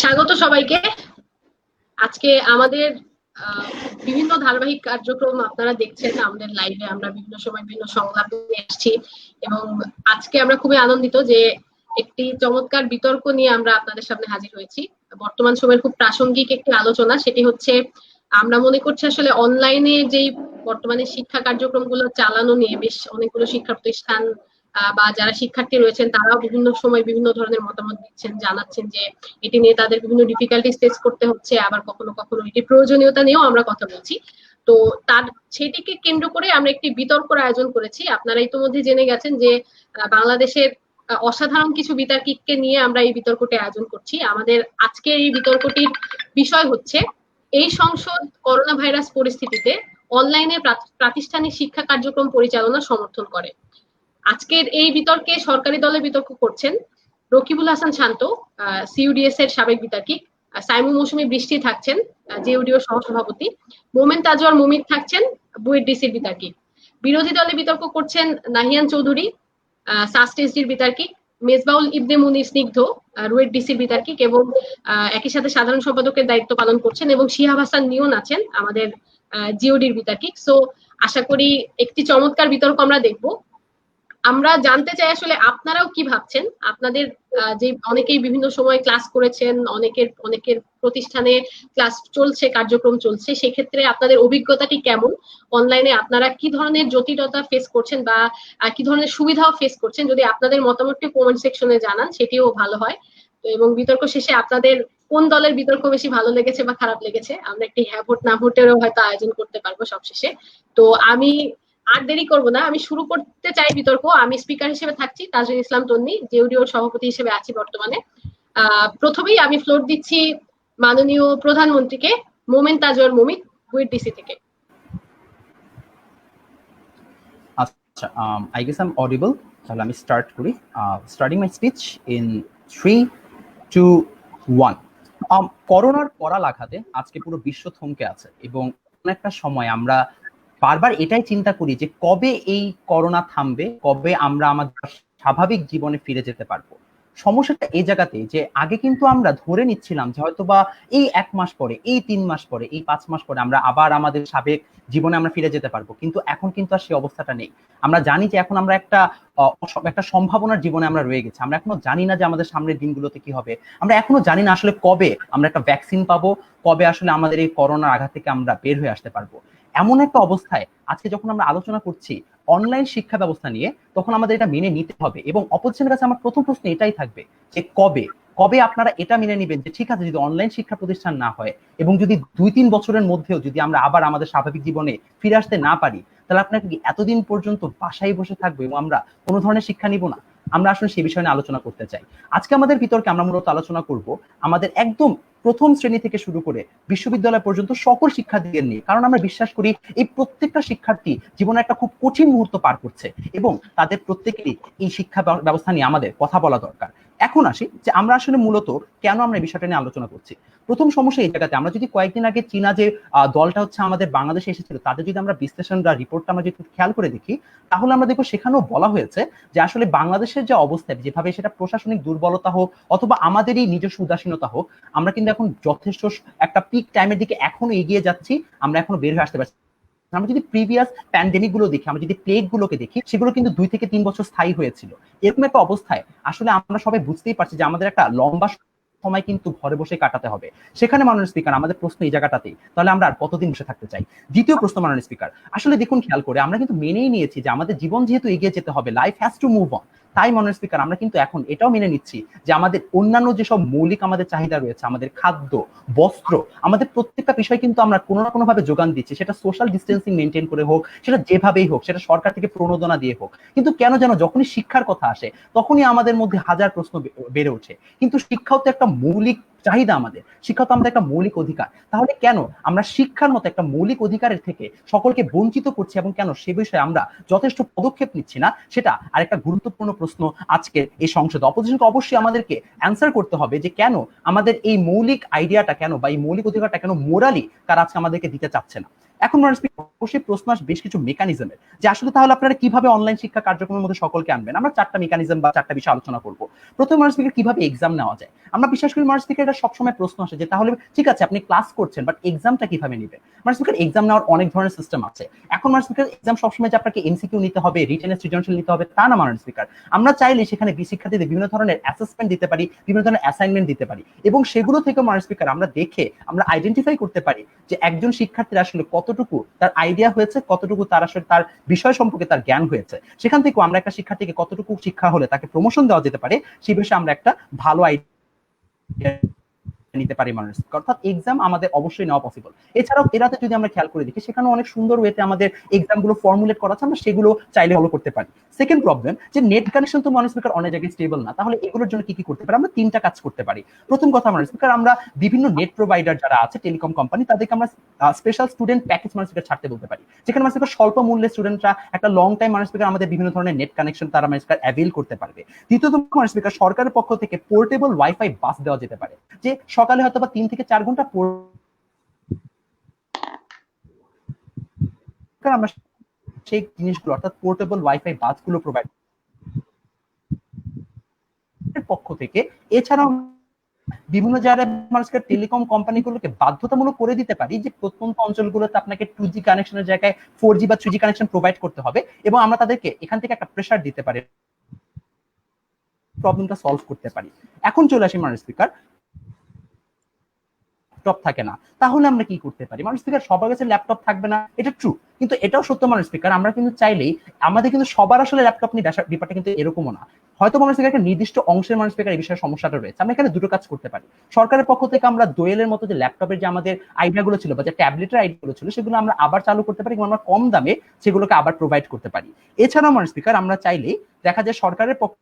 স্বাগত সবাইকে। আজকে আমাদের আহ, বিভিন্ন ধারাবাহিক কার্যক্রম আপনারা দেখছেন আমাদের লাইভে। আমরা বিভিন্ন সময় বিভিন্ন সংলাপ নিয়ে আসছি এবং আজকে আমরা খুবই আনন্দিত যে একটি চমৎকার বিতর্ক নিয়ে আমরা আপনাদের সামনে হাজির হয়েছি। বর্তমান সময়ের খুব প্রাসঙ্গিক একটি আলোচনা, সেটি হচ্ছে আমরা মনে করছি আসলে অনলাইনে যেই বর্তমানে শিক্ষা কার্যক্রমগুলো চালানো নিয়ে বেশ অনেকগুলো শিক্ষা প্রতিষ্ঠান বা যারা শিক্ষার্থী রয়েছেন তারাও বিভিন্ন সময় বিভিন্ন ধরনের মতামত দিচ্ছেন, জানাচ্ছেন যে এটি নিয়ে তাদের বিভিন্ন ডিফিকাল্টিজ ফেস করতে হচ্ছে, আবার কখনো কখনো এটি প্রয়োজনীয়তা নিয়েও আমরা কথা বলছি। তো তার সেটিকে কেন্দ্র করে আমরা একটি বিতর্কের আয়োজন করেছি। আপনারা ইতিমধ্যে জেনে গেছেন যে বাংলাদেশের অসাধারণ কিছু বিতার্কিককে নিয়ে আমরা এই বিতর্কটি আয়োজন করছি। আমাদের আজকের এই বিতর্কটির বিষয় হচ্ছে এই সংসদ করোনা ভাইরাস পরিস্থিতিতে অনলাইনে প্রাতিষ্ঠানিক শিক্ষা কার্যক্রম পরিচালনা সমর্থন করে। আজকের এই বিতর্কে সরকারি দলে বিতর্ক করছেন রকিবুল হাসান শান্ত, সিইউডিএস এর সাবেক বিতার্কিক, সাইমু মৌসুমী বৃষ্টি থাকছেন জেইউডিও সহসভাপতি, মোমেন তাজওয়ার মুমিত থাকছেন বুয়েট ডিসির বিতার্কিক। বিরোধী দলে বিতর্ক করছেন নাহিয়ান চৌধুরী, সাস্ট এসডির বিতার্কিক, মেজবাউল ইবনে মুনির স্নিগ্ধ, রুয়েট ডিসির বিতার্কিক, এবং একই সাথে সাধারণ সম্পাদকের দায়িত্ব পালন করছেন, এবং শিহাব হাসান নিয়ন আছেন আমাদের জিওডির বিতার্কিক। সো আশা করি একটি চমৎকার বিতর্ক আমরা দেখব। আমরা জানতে চাই আসলে আপনারাও কি ভাবছেন। আপনাদের যে অনেকেই বিভিন্ন সময় ক্লাস করেছেন, অনেকের প্রতিষ্ঠানে ক্লাস চলছে, কার্যক্রম চলছে, সেক্ষেত্রে আপনাদের অভিজ্ঞতাটি কেমন? অনলাইনে আপনারা কি ধরনের জটিলতা ফেস করছেন বা কি ধরনের সুবিধাও ফেস করছেন? যদি আপনাদের মতামতটি কমেন্ট সেকশনে জানান সেটিও ভালো হয়। তো এবং বিতর্ক শেষে আপনাদের কোন দলের বিতর্ক বেশি ভালো লেগেছে বা খারাপ লেগেছে আমরা একটি হ্যাঁ ভোট না ভোটেরও হয়তো আয়োজন করতে পারবো সবশেষে। তো আমি আর দেরি করব না, আমি শুরু করতে চাই বিতর্ক। আমি স্পিকার হিসেবে থাকছি, তাজুল ইসলাম তন্নি, জেউডিওর সভাপতি হিসেবে আছি বর্তমানে। প্রথমেই আমি ফ্লোর দিচ্ছি মাননীয় প্রধানমন্ত্রীকে, মোমেন তাজওয়ার মুমিত, বুয়েট ডিসি থেকে। আচ্ছা, I guess I am audible. তাহলে আমি স্টার্ট করি। Starting my speech in 3, 2, 1। করোনার কড়া লাগাতে আজকে পুরো বিশ্ব থমকে আছে এবং একটা সময় আমরা বারবার এটাই চিন্তা করি যে কবে এই করোনা থামবে, কবে আমরা আমাদের স্বাভাবিক জীবনে ফিরে যেতে পারবো। সমস্যাটা এই জায়গাতে যে আগে কিন্তু আমরা ধরে নিচ্ছিলাম যে হয়তো বা এই 1 মাস পরে, এই 3 মাস পরে, এই 5 মাস পরে আমরা আবার আমাদের স্বাভাবিক জীবনে আমরা ফিরে যেতে পারবো, কিন্তু এখন কিন্তু আর সেই অবস্থাটা নেই। আমরা জানি যে এখন আমরা একটা সম্ভাবনার জীবনে আমরা রয়ে গেছি। আমরা এখনো জানি না যে আমাদের সামনের দিনগুলোতে কি হবে। আমরা এখনো জানি না আসলে কবে আমরা একটা ভ্যাকসিন পাবো, কবে আসলে আমাদের এই করোনার আঘাত থেকে আমরা বের হয়ে আসতে পারবো। এমন একটা অবস্থায় আজকে যখন আমরা আলোচনা করছি অনলাইন শিক্ষা ব্যবস্থা নিয়ে, তখন আমাদের এটা মেনে নিতে হবে। এবং অপোজিশনের কাছে আমার প্রথম প্রশ্ন এটাই থাকবে যে কবে কবে আপনারা এটা মেনে নিবেন যে ঠিক আছে, যদি অনলাইন শিক্ষা প্রতিষ্ঠান না হয় এবং যদি 2-3 বছরের মধ্যেও যদি আমরা আবার আমাদের স্বাভাবিক জীবনে ফিরে আসতে না পারি, তাহলে আপনাকে কি এতদিন পর্যন্ত বাসায় বসে থাকবো এবং আমরা কোনো ধরনের শিক্ষা নিব না? আমরা আসলে সেই বিষয় নিয়ে আলোচনা করতে চাই। আজকে আমাদের বিতর্কে আমরা মূলত আলোচনা করব আমাদের একদম প্রথম শ্রেণী থেকে শুরু করে বিশ্ববিদ্যালয় পর্যন্ত সকল শিক্ষার্থীদের নিয়ে। কারণ আমরা বিশ্বাস করি এই প্রত্যেকটা শিক্ষার্থী জীবনে একটা খুব কঠিন মুহূর্ত পার করছে এবং তাদের প্রত্যেকেরই এই শিক্ষা ব্যবস্থা নিয়ে আমাদের কথা বলা দরকার। এখন আসি যে আমরা আসলে মূলত কেন আমরা এই বিষয়টা নিয়ে আলোচনা করছি। প্রথম সমস্যা এই জায়গাতে, আমরা যদি কয়েকদিন আগে চীনা যে দলটা হচ্ছে আমাদের বাংলাদেশে এসেছিল, তাদের যদি আমরা বিশ্লেষণ বা রিপোর্টটা আমরা যদি খেয়াল করে দেখি, তাহলে আমরা দেখবো সেখানেও বলা হয়েছে যে আসলে বাংলাদেশের যে অবস্থা, যেভাবে সেটা প্রশাসনিক দুর্বলতা হোক অথবা আমাদেরই নিজস্ব উদাসীনতা হোক, আমরা কিন্তু এখন যথেষ্ট একটা পিক টাইমের দিকে এখনো এগিয়ে যাচ্ছি, আমরা এখনো বের হয়ে আসতে পারছি। আমরা যদি প্রিভিয়াস প্যান্ডেমিক গুলো দেখি, আমরা যদি প্লেগ গুলোকে দেখি, সেগুলো কিন্তু 2 থেকে 3 বছর স্থায়ী হয়েছিল। এরকম একটা অবস্থায় আসলে আমরা সবাই বুঝতেই পারছি যে আমাদের একটা লম্বা সময় কিন্তু ঘরে বসে কাটাতে হবে। সেখানে মাননীয় স্পিকার, আমাদের প্রশ্ন এই জায়গাটাতেই, তাহলে আমরা আর কতদিন বসে থাকতে চাই? দ্বিতীয় প্রশ্ন মাননীয় স্পিকার, আসলে দেখুন খেয়াল করে আমরা কিন্তু মেনেই নিয়েছি যে আমাদের জীবন যেহেতু এগিয়ে যেতে হবে, life has to move on. তাই মাননীয় স্পিকার, আমরা কিন্তু এখন এটাও মেনে নিচ্ছি যে আমাদের অন্যান্য যেসব মৌলিক আমাদের চাহিদা রয়েছে, আমাদের খাদ্য, বস্ত্র, আমাদের প্রত্যেকটা বিষয় কিন্তু আমরা কোনো না কোনো ভাবে যোগান দিচ্ছি, সেটা সোশ্যাল ডিস্টেন্সিং মেনটেন করে হোক, সেটা যেভাবেই হোক, সেটা সরকার থেকে প্রণোদনা দিয়ে হোক। কিন্তু কেন যেন যখনই শিক্ষার কথা আসে তখনই আমাদের মধ্যে হাজার প্রশ্ন বেড়ে ওঠে। কিন্তু শিক্ষাও তো একটা মৌলিক চাহিদা, আমাদের শিক্ষা তো আমাদের একটা মৌলিক অধিকার। তাহলে কেন আমরা শিক্ষার মতো একটা মৌলিক অধিকারের থেকে সকলকে বঞ্চিত করছি এবং কেন সে বিষয়ে আমরা যথেষ্ট পদক্ষেপ নিচ্ছি না, সেটা আরেকটা গুরুত্বপূর্ণ প্রশ্ন আজকের এই সংসদে। অপোজিশনকে অবশ্যই আমাদেরকে অ্যান্সার করতে হবে যে কেন আমাদের এই মৌলিক আইডিয়াটা কেন বা এই মৌলিক অধিকারটা কেন মোরালি তারা আজকে আমাদেরকে দিতে চাচ্ছে না। এখন মানুষ অবশ্যই প্রশ্ন আসে বেশ কিছু মেকানিজমের, যে আসলে তাহলে আপনারা কিভাবে অনলাইন শিক্ষা কার্যক্রমের মধ্যে সকলকে আনবেন। আমরা 4টা মেকানিজম বা 4টা বিষয় আলোচনা করব। প্রথম মানুষ থেকে কিভাবে এক্সাম নেওয়া যায়। আমরা বিশ্বাস করি মানুষ থেকে এটা সবসময় প্রশ্ন আসে যে তাহলে ঠিক আছে আপনি ক্লাস করছেন, বাট এক্সামটা কিভাবে নেবেন। মানুষ থেকে এক্সাম নেওয়ার অনেক ধরনের সিস্টেম আছে। এখন মানুষ থেকে এক্সাম সবসময় যে আপনাকে এমসিকিউ নিতে হবে, রিটেনের সৃজনশীল নিতে হবে, তা না মানুষ স্পিকার। আমরা চাইলে সেখানে শিক্ষার্থীদের বিভিন্ন ধরনের অ্যাসেসমেন্ট দিতে পারি, বিভিন্ন ধরনের অ্যাসাইনমেন্ট দিতে পারি, এবং সেগুলো থেকে মানুষ স্পিকার আমরা দেখে আমরা আইডেন্টিফাই করতে পারি যে একজন শিক্ষার্থীর আসলে কতটুকু তার আইডিয়া হয়েছে, কতটুকু তার আসলে তার বিষয় সম্পর্কে তার জ্ঞান হয়েছে। সেখান থেকে আমরা একটা শিক্ষার্থীকে কতটুকু শিক্ষা হলে তাকে প্রমোশন দেওয়া যেতে পারে সেই বিষয়ে আমরা একটা ভালো আইডিয়া নিতে পারি মানুষ। অর্থাৎ এক্সাম আমাদের অবশ্যই নেওয়া পসিবল। এছাড়াও এরাতে যদি আমরা খেয়াল করে দেখি সেখানে অনেক সুন্দর ওয়েতে আমাদের এক্সাম গুলো ফর্মুলেট করা আছে, আমরা সেগুলো চাইলে ফলো করতে পারি। সেকেন্ড প্রবলেম যে নেট কানেকশন তো মানুষ স্পিকার অনেক জায়গায় স্টেবল না, তাহলে এগুলোর জন্য কি কি করতে পারি। আমরা 3টা কাজ করতে পারি। প্রথম কথা মানুষ স্পিকার, আমরা বিভিন্ন নেট প্রোভাইডার যারা আছে টেলিকম কোম্পানি, তাদেরকে আমরা স্পেশাল স্টুডেন্ট প্যাকেজ মানুষ স্পিকার ছাড়তে বলতে পারি, যেখানে মানুষ স্পিকার স্বল্প মূল্যে স্টুডেন্টরা একটা লং টাইম মানুষ স্পিকার আমাদের বিভিন্ন ধরনের নেট কানেকশন তারা মানুষ স্পিকার অ্যাভেল করতে পারবে। দ্বিতীয়ত মানুষ স্পিকার, সরকারের পক্ষ থেকে পোর্টেবল ওয়াইফাই বাস দেওয়া যেতে পারে, যে সকালে হয়তো বা 3 থেকে 4 ঘন্টা আমরা সেই জিনিসগুলো অর্থাৎ পোর্টেবল ওয়াইফাই বাসগুলো প্রোভাইড পক্ষ থেকে। এছাড়াও বিভিন্ন জায়গায় মানুষকে টেলিকম কোম্পানিগুলোকে বাধ্যতামূলক করে দিতে পারি যে প্রত্যন্ত অঞ্চলগুলোতে আপনাকে 2G কানেকশনের জায়গায় 4G বা 3G কানেকশন প্রোভাইড করতে হবে, এবং আমরা তাদেরকে এখান থেকে একটা প্রেসার দিতে পারি, প্রবলেমটা সলভ করতে পারি। এখন চলে আসি মানুষ স্পিকার, ল্যাপটপ থাকে না, তাহলে আমরা কি করতে পারি। মানুষ স্পিকার সবার কাছে ল্যাপটপ থাকবে না, এটা ট্রু, কিন্তু এটাও সত্য মানুষ স্পিকার, আমরা কিন্তু চাইলেই আমাদের কিন্তু সবার আসলে ল্যাপটপ নিয়ে ব্যাপারটা কিন্তু এরকমও না। হয়তো মানুষ স্পিকার একটা নির্দিষ্ট অংশের মানুষ স্পিকার এই বিষয়ে সমস্যাটা রয়েছে। আমরা এখানে দুটো কাজ করতে পারি। সরকারের পক্ষ থেকে আমরা দোয়েলের মতো যে ল্যাপটপের যে আমাদের আইডিয়াগুলো ছিল বা যে ট্যাবলেটের আইডিয়াগুলো ছিল সেগুলো আমরা আবার চালু করতে পারি, এবং আমরা কম দামে সেগুলোকে আবার প্রোভাইড করতে পারি। এছাড়াও মানুষ স্পিকার আমরা চাইলেই দেখা যায় সরকারের পক্ষ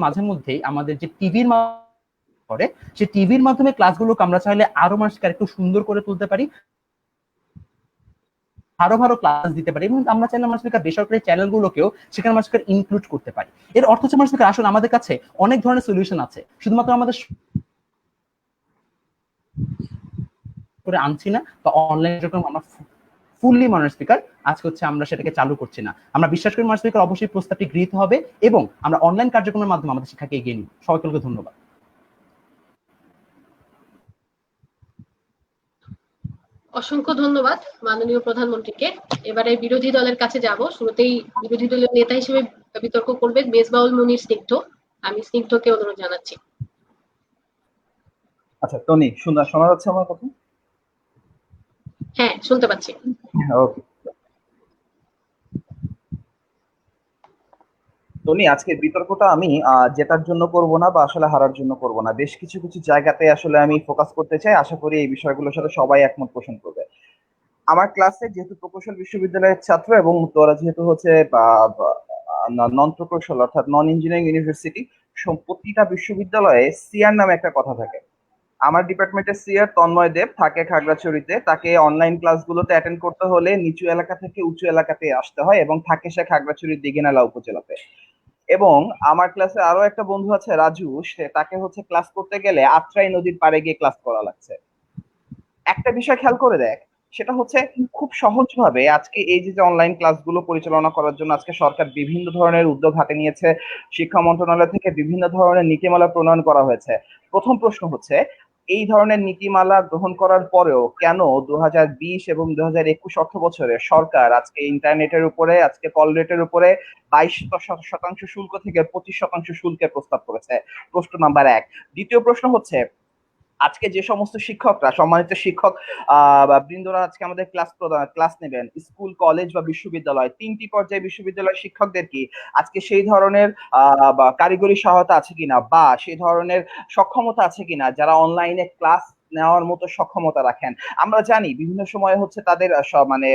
মাঝে মধ্যেই আমাদের যে টিভির করে সেই টিভির মাধ্যমে ক্লাসগুলোকে আমরা চাইলে আরো মানুষকে একটু সুন্দর করে তুলতে পারি, আরো ভালো ক্লাস দিতে পারি, এবং আমরা চাইলে মানুষকে বেসরকারি চ্যানেলগুলোকেও সেখানে মানুষকে ইনক্লুড করতে পারি। এর অর্থ হচ্ছে মানুষকে আসলে আমাদের কাছে অনেক ধরনের সলিউশন আছে, শুধুমাত্র আমাদের করে আনছি না বা অনলাইন যখন আমরা ফুললি মানুষ স্পিকার আজকে হচ্ছে আমরা সেটাকে চালু করছি না। আমরা বিশ্বাস করি মানুষ স্পিকার অবশ্যই প্রস্তাবটি গৃহীত হবে এবং আমরা অনলাইন কার্যক্রমের মাধ্যমে আমাদের শিক্ষাকে এগিয়ে নিব। সকলকে ধন্যবাদ। অসংখ্য ধন্যবাদ মাননীয় প্রধানমন্ত্রীকে। এবারে বিরোধী দলের কাছে যাব। শুরুতেই বিরোধী দলের নেতা হিসেবে বিতর্ক করবেন মেজবাউল মুনির স্নিগ্ধ। আমি স্নিগ্ধকে অনুরোধ জানাচ্ছি। আচ্ছা টনি, শোনা যাচ্ছে আমার কথা? হ্যাঁ, শুনতে পাচ্ছি। ওকে টনি, আজকে বিতর্কটা আমি জেতার জন্য করব না বা আসলে হারার জন্য করব না, বেশ কিছু কিছু জায়গাতে আসলে আমি ফোকাস করতে চাই। আশা করি এই বিষয়গুলোর সাথে সবাই একমত পোষণ করবে। আমার ক্লাসে যেহেতু প্রকৌশল বিশ্ববিদ্যালয়ের ছাত্র এবং তোরা যেহেতু হচ্ছে নন প্রকৌশল অর্থাৎ নন ইঞ্জিনিয়ারিং ইউনিভার্সিটি, প্রতিটা বিশ্ববিদ্যালয়ে সিআর নামে একটা কথা থাকে। আমার ডিপার্টমেন্টের সিআর তন্ময় দেব থাকে খাগড়াছড়িতে। তাকে অনলাইন ক্লাসগুলোতে অ্যাটেন্ড করতে হলে নিচু এলাকা থেকে উঁচু এলাকাতে আসতে হয়, এবং থাকে সে খাগড়াছড়ির দিঘিনালা উপজেলাতে। এবং আমার ক্লাসে আরো একটা বন্ধু আছে রাজু, সে তাকে হচ্ছে ক্লাস করতে গেলে আত্রাই নদীর পাড়ে গিয়ে ক্লাস করা লাগছে। একটা বিষয় খেয়াল করে দেখ, সেটা হচ্ছে খুব সহজভাবে আজকে এই যে অনলাইন ক্লাসগুলো পরিচালনা করার জন্য আজকে সরকার বিভিন্ন ধরনের উদ্যোগ হাতে নিয়েছে। শিক্ষা মন্ত্রণালয় থেকে বিভিন্ন ধরনের নীতিমালা প্রণয়ন করা হয়েছে। প্রথম প্রশ্ন হচ্ছে, এই ধরনের নীতিমালা গ্রহণ করার পরেও কেন 2020 এবং 2021 অর্থ বছরে সরকার আজকে ইন্টারনেটের উপরে, আজকে কল রেটের উপরে 22% শুল্ক থেকে 25% শুল্কের প্রস্তাব করেছে? প্রশ্ন নাম্বার 1। দ্বিতীয় প্রশ্ন হচ্ছে, আজকে যে সমস্ত শিক্ষকরা, সম্মানিত শিক্ষক বৃন্দরা আজকে আমাদের ক্লাস নেবেন স্কুল, কলেজ বা বিশ্ববিদ্যালয়, 3টি পর্যায়ে বিশ্ববিদ্যালয়ের শিক্ষকদের কি আজকে সেই ধরনের কারিগরি সহায়তা আছে কিনা বা সেই ধরনের সক্ষমতা আছে কিনা যারা অনলাইনে ক্লাস নেওয়ার মতো সক্ষমতা রাখেন? আমরা জানি বিভিন্ন সময় হচ্ছে তাদের মানে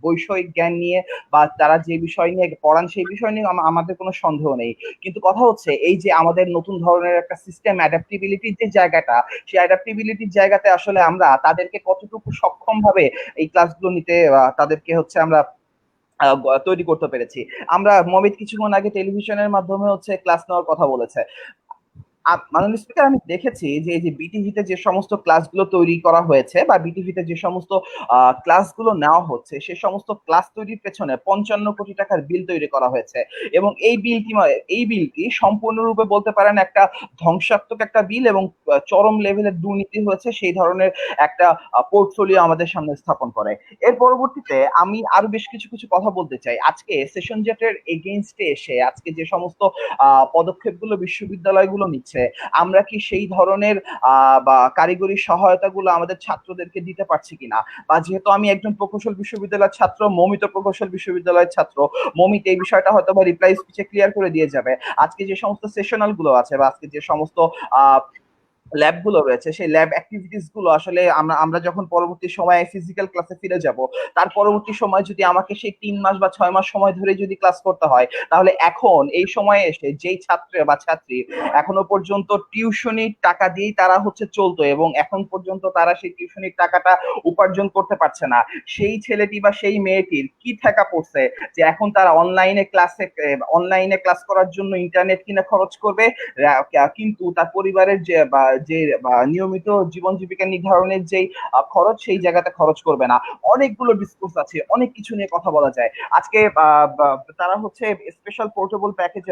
বৈষয়িক জ্ঞান নিয়ে বা তারা যে বিষয় নিয়ে পড়ান সেই বিষয় নিয়ে আমাদের কোনো সন্দেহ নেই, কিন্তু কথা হচ্ছে এই যে আমাদের নতুন ধরনের একটা সিস্টেম অ্যাডাপ্টিবিলিটির যে জায়গাটা, সেই অ্যাডাপ্টিবিলিটির জায়গাতে আসলে আমরা তাদেরকে কতটুকু সক্ষম ভাবে এই ক্লাসগুলো নিতে তাদেরকে হচ্ছে আমরা তৈরি করতে পেরেছি। আমরা মমিত কিছুক্ষণ আগে টেলিভিশনের মাধ্যমে হচ্ছে ক্লাস নেওয়ার কথা বলেছে। মাননীয় স্পিকার, আমি দেখেছি যে এই যে বিটিভিতে যে সমস্ত ক্লাসগুলো তৈরি করা হয়েছে বা বিটিভিতে যে সমস্ত ক্লাসগুলো নেওয়া হচ্ছে, সে সমস্ত ক্লাস তৈরির পেছনে 55 কোটি টাকার বিল তৈরি করা হয়েছে। এবং এই বিলটি সম্পূর্ণরূপে বলতে পারেন একটা ধ্বংসাত্মক একটা বিল, এবং চরম লেভেলের দুর্নীতি হয়েছে সেই ধরনের একটা পোর্টফোলিও আমাদের সামনে স্থাপন করে। এর পরবর্তীতে আমি আরো বেশ কিছু কিছু কথা বলতে চাই। আজকে সেশন জেটের এগেইনস্টে এসে আজকে যে সমস্ত পদক্ষেপগুলো বিশ্ববিদ্যালয়গুলো নিচ্ছে, আমরা কি সেই ধরনের বা কারিগরি সহায়তাগুলো আমাদের ছাত্রদেরকে দিতে পারছি কিনা? বা যেহেতু আমি একজন প্রকৌশল বিশ্ববিদ্যালয়ের ছাত্র, মমিত প্রকৌশল বিশ্ববিদ্যালয়ের ছাত্র, মমিত এই বিষয়টা হয়তো বা রিপ্লাই স্পিচে ক্লিয়ার করে দিয়ে যাবে। আজকে যে সমস্ত সেশনাল গুলো আছে বা আজকে যে সমস্ত আহ ল্যাব গুলো রয়েছে, সেই ল্যাব অ্যাক্টিভিটিস গুলো আসলে আমরা যখন পরবর্তী সময়ে ফিজিক্যাল ক্লাসে ফিরে যাব, তার পরবর্তী সময় যদি আমাকে সেই 3 মাস বা 6 মাস সময় ধরে যদি ক্লাস করতে হয়, তাহলে এখন এই সময়ে এসে যেই ছাত্র বা ছাত্রী এখনো পর্যন্ত টিউশনির টাকা দিয়েই তারা হচ্ছে চলতো এবং এখন পর্যন্ত তারা সেই টিউশনির টাকাটা উপার্জন করতে পারছে না, সেই ছেলেটি বা সেই মেয়েটির কি ঠেকা পড়ছে যে এখন তারা অনলাইনে ক্লাস করার জন্য ইন্টারনেট কিনে খরচ করবে, কিন্তু তার পরিবারের যে নিয়মিত জীবন জীবিকা নির্ধারণের যে খরচ, সেই জায়গাতে খরচ করবে না। অনেকগুলো ডিসকোর্স আছে, অনেক কিছু নিয়ে কথা বলা যায়। আজকে তারা হচ্ছে স্পেশাল পোর্টেবল প্যাকেজ,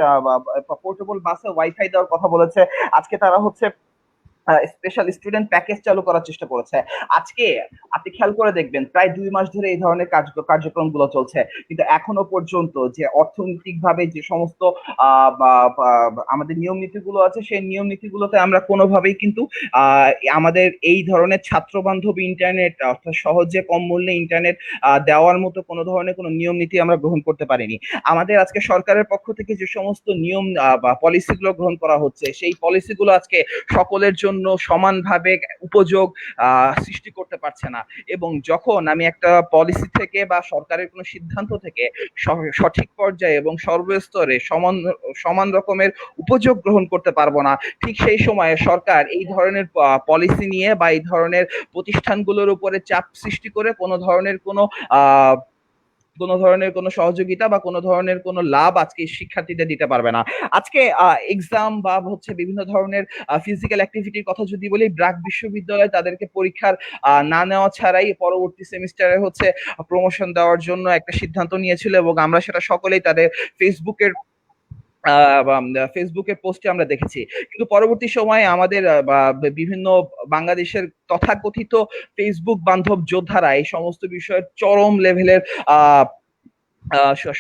পোর্টেবল বাসে ওয়াইফাই দেওয়ার কথা বলেছে। আজকে তারা হচ্ছে স্পেশাল স্টুডেন্ট প্যাকেজ চালু করার চেষ্টা করেছে। আজকে আপনি খেয়াল করে দেখবেন প্রায় 2 মাস ধরে এই ধরনের কার্যক্রমগুলো চলছে, কিন্তু এখনো পর্যন্ত যে অর্থনৈতিকভাবে যে সমস্ত আমাদের নিয়ম নীতিগুলো আছে, সেই নিয়ম নীতিগুলোতে আমরা কোনোভাবেই কিন্তু আহ আমাদের এই ধরনের ছাত্র বান্ধব ইন্টারনেট, অর্থাৎ সহজে কম মূল্যে ইন্টারনেট দেওয়ার মতো কোনো ধরনের কোনো নিয়ম নীতি আমরা গ্রহণ করতে পারিনি। আমাদের আজকে সরকারের পক্ষ থেকে যে সমস্ত নিয়ম বা পলিসিগুলো গ্রহণ করা হচ্ছে, সেই পলিসিগুলো আজকে সকলের জন্য সমানভাবে উপযোগ সৃষ্টি করতে পারছে না। এবং যখন আমি একটা পলিসি থেকে বা সরকারের কোনো সিদ্ধান্ত থেকে সঠিক পর্যায়ে এবং সর্বস্তরে সমান রকমের উপযোগ গ্রহণ করতে পারবো না, ঠিক সেই সময়ে সরকার এই ধরনের পলিসি নিয়ে বা এই ধরনের প্রতিষ্ঠানগুলোর উপরে চাপ সৃষ্টি করে কোনো ধরনের কোনো সহযোগিতা বা কোনো ধরনের কোনো লাভ আজকে শিক্ষার্থীদের দিতে পারবে না। আজকে এক্সাম বা হচ্ছে বিভিন্ন ধরনের ফিজিক্যাল অ্যাক্টিভিটির কথা যদি বলি, ব্র্যাক বিশ্ববিদ্যালয় তাদেরকে পরীক্ষার না নেওয়া ছাড়াই পরবর্তী সেমিস্টারে হচ্ছে প্রমোশন দেওয়ার জন্য একটা সিদ্ধান্ত নিয়েছিল, এবং আমরা সেটা সকলেই তাদের ফেসবুকের পোস্টে আমরা দেখেছি। কিন্তু পরবর্তী সময়ে আমাদের বিভিন্ন বাংলাদেশের তথাকথিত ফেসবুক বান্ধব যোদ্ধারা এই সমস্ত বিষয়ের চরম লেভেলের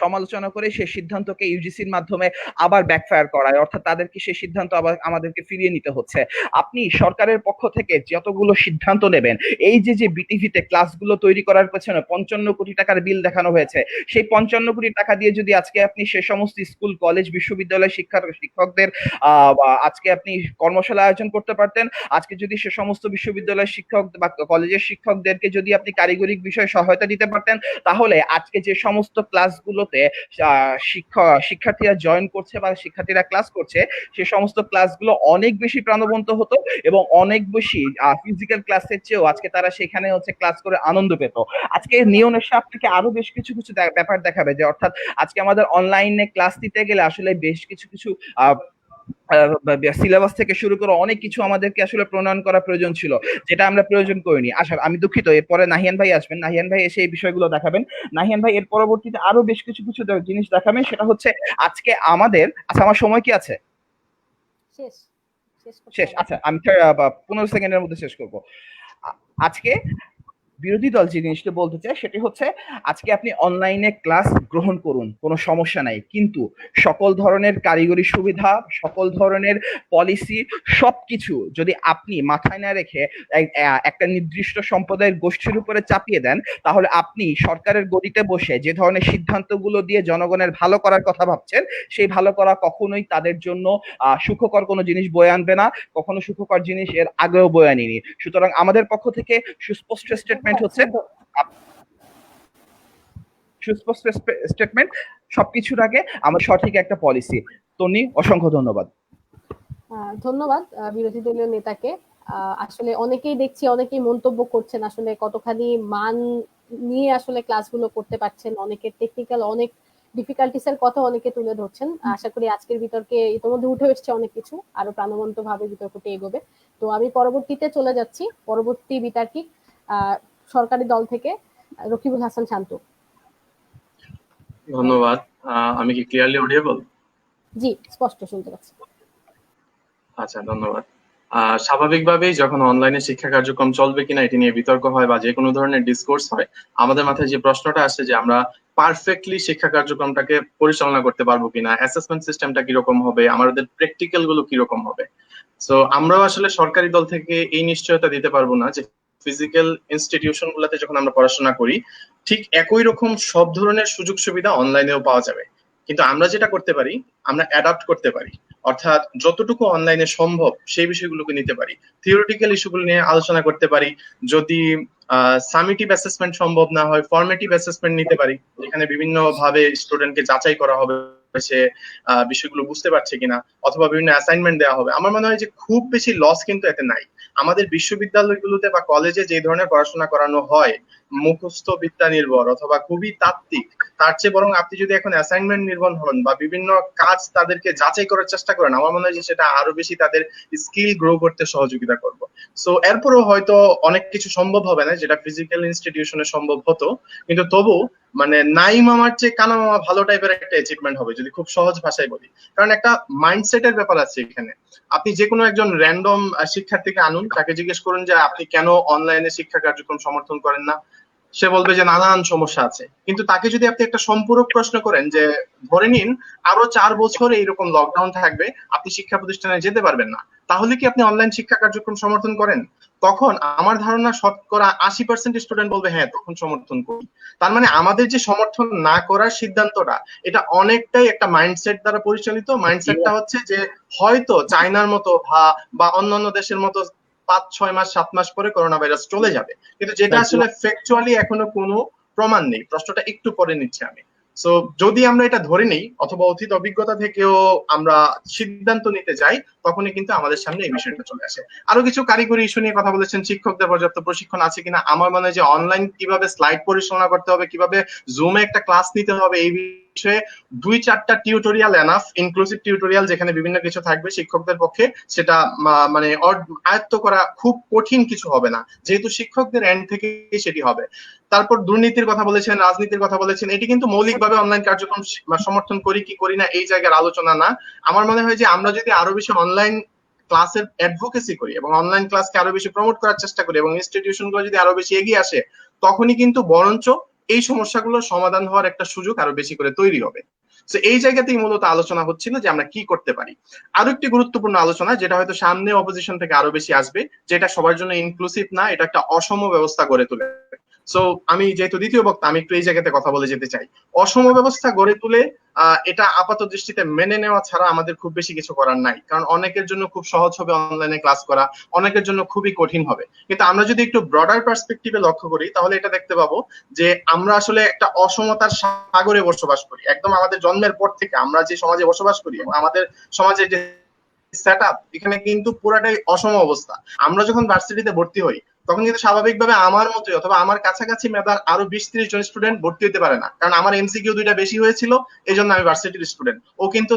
সমালোচনা করে সেই সিদ্ধান্তকে ইউজিসির মাধ্যমে আবার ব্যাকফায়ার করায়, অর্থাৎ তাদেরকে সেই সিদ্ধান্ত আবার আমাদেরকে ফিরিয়ে নিতে হচ্ছে। আপনি সরকারের পক্ষ থেকে যতগুলো সিদ্ধান্ত নেবেন, এই যে বিটিভিতে ক্লাসগুলো তৈরি করার পেছনে 55 কোটি টাকার বিল দেখানো হয়েছে, সেই 55 কোটি টাকা দিয়ে যদি আজকে আপনি সে সমস্ত স্কুল কলেজ বিশ্ববিদ্যালয় শিক্ষকদের আজকে আপনি কর্মশালা আয়োজন করতে পারতেন, আজকে যদি সে সমস্ত বিশ্ববিদ্যালয়ের শিক্ষক বা কলেজের শিক্ষকদেরকে যদি আপনি কারিগরিক বিষয়ে সহায়তা দিতে পারতেন, তাহলে আজকে যে সমস্ত ক্লাসগুলোতে শিক্ষার্থীরা জয়েন করছে বা শিক্ষার্থীরা ক্লাস করছে, সে সমস্ত ক্লাসগুলো অনেক বেশি প্রাণবন্ত হতো এবং অনেক বেশি ফিজিক্যাল ক্লাসের চেয়েও আজকে তারা সেখানে হচ্ছে ক্লাস করে আনন্দ পেত। আজকে নিয়ন এসে আপনাকে আরো বেশ কিছু কিছু ব্যাপার দেখাবে যে অর্থাৎ আজকে আমাদের অনলাইনে ক্লাস দিতে গেলে আসলে বেশ কিছু কিছু সিলেবাস থেকে শুরু করে অনেক কিছু আমাদেরকে আসলে প্রণয়ন করা প্রয়োজন ছিল, যেটা আমরা প্রয়োজন করিনি। আচ্ছা, আমি দুঃখিত, এরপরে নাহিয়ান ভাই আসবেন, নাহিয়ান ভাই এসে এই বিষয়গুলো দেখাবেন। নাহিয়ান ভাই এর পরবর্তীতে আরো বেশ কিছু কিছু জিনিস দেখাবেন, সেটা হচ্ছে আজকে আমাদের, আচ্ছা আমার সময় কি আছে? শেষ, আচ্ছা আমি 15 সেকেন্ডের মধ্যে শেষ করব। আজকে বিরোধী দল যে জিনিসটা বলতে চায় সেটি হচ্ছে আজকে আপনি অনলাইনে ক্লাস গ্রহণ করুন, কোনো সমস্যা নাই, কিন্তু সকল ধরনের কারিগরি সুবিধা, সকল ধরনের পলিসি সবকিছু যদি আপনি মাথায় না রেখে একটা নির্দিষ্ট সম্প্রদায়ের গোষ্ঠীর উপরে চাপিয়ে দেন, তাহলে আপনি সরকারের গদিতে বসে যে ধরনের সিদ্ধান্তগুলো দিয়ে জনগণের ভালো করার কথা ভাবছেন, সেই ভালো করা কখনোই তাদের জন্য সুখকর কোনো জিনিস বয়ে আনবে না, কখনো সুখকর জিনিস এর আগেও বয়ে আনেনি। সুতরাং আমাদের পক্ষ থেকে সুস্পষ্ট স্টেটমেন্ট, সবকিছুর আগে আমার সঠিক একটা পলিসি। তনি, অসংখ্য ধন্যবাদ। ধন্যবাদ বিরোধী দলীয় নেতাকে। আসলে অনেকেই দেখছি, অনেকেই মন্তব্য করছেন আসলে কতখানি মান নিয়ে আসলে ক্লাসগুলো করতে পারছেন, অনেকের টেকনিক্যাল অনেক ডিফিকাল্টিস এর কথা অনেকে তুলে ধরছেন। আশা করি আজকের বিতর্কে ইতিমধ্যে উঠে এসছে অনেক কিছু, আরো প্রাণবন্ত ভাবে বিতর্কটি এগোবে। তো আমি পরবর্তীতে চলে যাচ্ছি পরবর্তী বিতার্কিক সরকারি দল থেকে রকিবুল হাসান শান্তু। ধন্যবাদ। আমি কি ক্লিয়ারলি অডিয়েবল? জি, স্পষ্ট শুনতে পাচ্ছি। আচ্ছা, ধন্যবাদ। স্বাভাবিকভাবেই যখন অনলাইনে শিক্ষা কার্যক্রম চলবে কিনা এটি নিয়ে বিতর্ক হয় বা যে কোনো ধরনের ডিসকোর্স হয়, আমাদের মাথায় যে প্রশ্নটা আসে যে আমরা পারফেক্টলি শিক্ষা কার্যক্রমটাকে পরিচালনা করতে পারবো কিনা, অ্যাসেসমেন্ট সিস্টেমটা কিরকম হবে, আমাদের প্র্যাকটিক্যাল গুলো কিরকম হবে। সো আমরাও আসলে সরকারি দল থেকে এই নিশ্চয়তা দিতে পারবো না যে ফিজিক্যাল ইনস্টিটিউশন গুলাতে যখন আমরা পড়াশোনা করি ঠিক একই রকম সব ধরনের সুযোগ সুবিধা অনলাইনেও পাওয়া যাবে। কিন্তু আমরা যেটা করতে পারি, আমরা অ্যাডাপ্ট করতে পারি, অর্থাৎ যতটুকু অনলাইনে সম্ভব সেই বিষয়গুলোকে নিতে পারি, থিওরিটিক্যাল ইস্যুগুলো নিয়ে আলোচনা করতে পারি। যদি সামিটিভ অ্যাসেসমেন্ট সম্ভব না হয়, ফরমেটিভ অ্যাসেসমেন্ট নিতে পারি, যেখানে বিভিন্ন ভাবে স্টুডেন্টকে যাচাই করা হবে সে বিষয়গুলো বুঝতে পারছে কিনা, অথবা বিভিন্ন অ্যাসাইনমেন্ট দেওয়া হবে। আমার মনে হয় যে খুব বেশি লস কিন্তু এতে নাই। আমাদের বিশ্ববিদ্যালয়গুলোতে বা কলেজে যে ধরনের পড়াশোনা করানো হয় মুখস্থ বিদ্যা নির্ভর অথবা খুবই তাত্ত্বিক, তার চেয়ে বরং আপনি যদি এখন অ্যাসাইনমেন্ট নির্ভর হন বা বিভিন্ন কাজ তাদেরকে যাচাই করার চেষ্টা করেন, আমার মনে হয় যে সেটা আরো বেশি তাদের স্কিল গ্রো করতে সহযোগিতা করবে। সো এরপরও হয়তো অনেক কিছু সম্ভব হবে না যেটা ফিজিক্যাল ইনস্টিটিউশনে সম্ভব হতো, কিন্তু তবু মানে নাই মামার চেয়ে কানা মামা ভালো টাইপের একটা অ্যাচিভমেন্ট হবে যদি খুব সহজ ভাষায় বলি। কারণ একটা মাইন্ডসেটের ব্যাপার আছে এখানে। আপনি যে কোনো একজন র্যান্ডম শিক্ষার্থীকে আনুন, তাকে জিজ্ঞেস করুন যে আপনি কেন অনলাইনে শিক্ষা কার্যক্রম সমর্থন করেন না, সে বলবে যে নানান সমস্যা আছে। কিন্তু তাকে যদি আপনি একটা সম্পূরক প্রশ্ন করেন যে ধরে নিন আরো 4 বছর এইরকম লকডাউন থাকবে, আপনি শিক্ষা প্রতিষ্ঠানে যেতে পারবেন না, তাহলে কি আপনি অনলাইন শিক্ষা কার্যক্রম সমর্থন করেন? তখন আমার ধারণা শতকরা 80% স্টুডেন্ট বলবে হ্যাঁ, তখন সমর্থন করি। তার মানে আমাদের যে সমর্থন না করার সিদ্ধান্তটা, এটা অনেকটাই একটা মাইন্ডসেট দ্বারা পরিচালিত। মাইন্ডসেটটা হচ্ছে যে হয়তো চায়নার মতো বা অন্যান্য দেশের মতো 5-6 মাস 7 মাস পরে করোনা ভাইরাস চলে যাবে, কিন্তু যেটা আসলে ফ্যাকচুয়ালি এখনো কোনো প্রমাণ নেই। প্রশ্নটা একটু পরে নিচ্ছি আমি। সো যদি আমরা এটা ধরে নেই অথবা অতীত অভিজ্ঞতা থেকেও আমরা সিদ্ধান্ত নিতে যাই, তখনই কিন্তু আমাদের সামনে এই বিষয়টা চলে আসে। আরো কিছু কারিগরি ইস্যু নিয়ে কথা বলেছেন, শিক্ষকদের পর্যাপ্ত প্রশিক্ষণ আছে কিনা। আমার মনে হয় যে অনলাইন কিভাবে স্লাইড পরিচালনা করতে হবে, কিভাবে জুমে একটা ক্লাস নিতে হবে, এই বিষয়ে 2-4টা টিউটোরিয়াল এনাফ, ইনক্লুসিভ টিউটোরিয়াল যেখানে বিভিন্ন কিছু থাকবে শিক্ষকদের পক্ষে সেটা মানে আয়ত্ত করা খুব কঠিন কিছু হবে না, যেহেতু শিক্ষকদের এন্ড থেকে সেটি হবে। তারপর দুর্নীতির কথা বলেছেন, রাজনীতির কথা বলেছেন, এটি কিন্তু মৌলিকভাবে অনলাইন কার্যক্রম সমর্থন করি কি করি না এই জায়গার আলোচনা না। আমার মনে হয় যে আমরা যদি আরো বেশি অনলাইন ক্লাসের অ্যাডভোকেসি করি এবং অনলাইন ক্লাসকে আরো বেশি প্রমোট করার চেষ্টা করি এবং ইনস্টিটিউশন গুলো যদি আরো বেশি এগিয়ে আসে, তখনই কিন্তু বরঞ্চ এই সমস্যাগুলোর সমাধান হওয়ার একটা সুযোগ আরো বেশি করে তৈরি হবে। তো এই জায়গাতেই মূলত আলোচনা হচ্ছিল যে আমরা কি করতে পারি। আরো একটি গুরুত্বপূর্ণ আলোচনা যেটা হয়তো সামনে অপোজিশন থেকে আরো বেশি আসবে, যেটা সবার জন্য ইনক্লুসিভ না, এটা একটা অসম ব্যবস্থা গড়ে তোলে। সো আমি যেহেতু দ্বিতীয় বক্তা, আমি একটু এই জায়গাতে কথা বলে যেতে চাই। অসম ব্যবস্থা গড়ে তুলে এটা আপাত দৃষ্টিতে মেনে নেওয়া ছাড়া আমাদের খুব বেশি কিছু করার নাই, কারণ অনেকের জন্য খুব সহজ হবে অনলাইনে ক্লাস করা, অনেকের জন্য খুবই কঠিন হবে। কিন্তু আমরা যদি একটু ব্রডার পার্সপেক্টিভে লক্ষ্য করি তাহলে এটা দেখতে পাবো যে আমরা আসলে একটা অসমতার সাগরে বসবাস করি। একদম আমাদের জন্মের পর থেকে আমরা যে সমাজে বসবাস করি এবং আমাদের সমাজের যে সেট আপ, এখানে কিন্তু পুরাটাই অসম অবস্থা। আমরা যখন ভার্সিটিতে ভর্তি হই তখন কিন্তু স্বাভাবিকভাবে আমার মতোই অথবা আমার কাছাকাছি মেধার আরো 20-30 জন স্টুডেন্ট ভর্তি হতে পারে না, কারণ আমার এমসিকিউ 2টা বেশি হয়েছিল, এই জন্য আমি ভার্সিটির স্টুডেন্ট। ও কিন্তু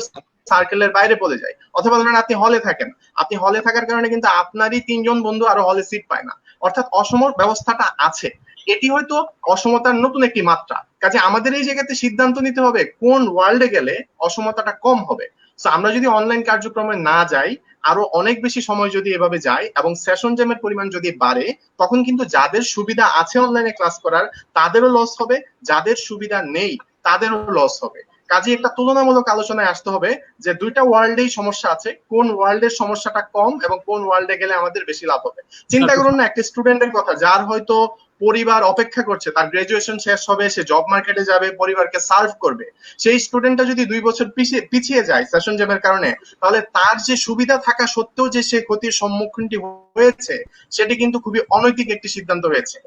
সার্কেলের বাইরে পড়ে যায়। অথবা ধরেন আপনি হলে থাকেন, আপনি হলে থাকার কারণে কিন্তু আপনারই 3 জন বন্ধু আরো হলে সিট পায় না। অর্থাৎ অসম ব্যবস্থাটা আছে, এটি হয়তো অসমতার নতুন একটি মাত্রা। কাজে আমাদের এই জায়গাতে সিদ্ধান্ত নিতে হবে কোন ওয়ার্ল্ডে গেলে অসমতাটা কম হবে। আমরা যদি অনলাইন কার্যক্রমে না যাই, আরো অনেক বেশি সময় যদি এভাবে যায় এবং সেশন জ্যামের পরিমাণ যদি বাড়ে, তখন কিন্তু যাদের সুবিধা আছে অনলাইনে ক্লাস করার তাদেরও লস হবে, যাদের সুবিধা নেই তাদেরও লস হবে। কাজে একটা তুলনামূলক আলোচনায় আসতে হবে যে দুইটা ওয়ার্ল্ডেই সমস্যা আছে, কোন ওয়ার্ল্ডের সমস্যাটা কম এবং কোন ওয়ার্ল্ডে গেলে আমাদের বেশি লাভ হবে। চিন্তা করুন না একটা স্টুডেন্টের কথা, যার হয়তো পরিবার অপেক্ষা করছে, তার গ্রাজুয়েশন শেষ হবে, সে জব মার্কেটে যাবে, পরিবারকে সার্ভ করবে, সেই স্টুডেন্টটা যদি 2 বছর পিছিয়ে যায় সেশন জ্যামের কারণে, তাহলে তার যে সুবিধা থাকা সত্ত্বেও যে সে ক্ষতির সম্মুখীনটি হয়েছে সেটি কিন্তু খুবই অনৈতিক একটি সিদ্ধান্ত হয়েছে।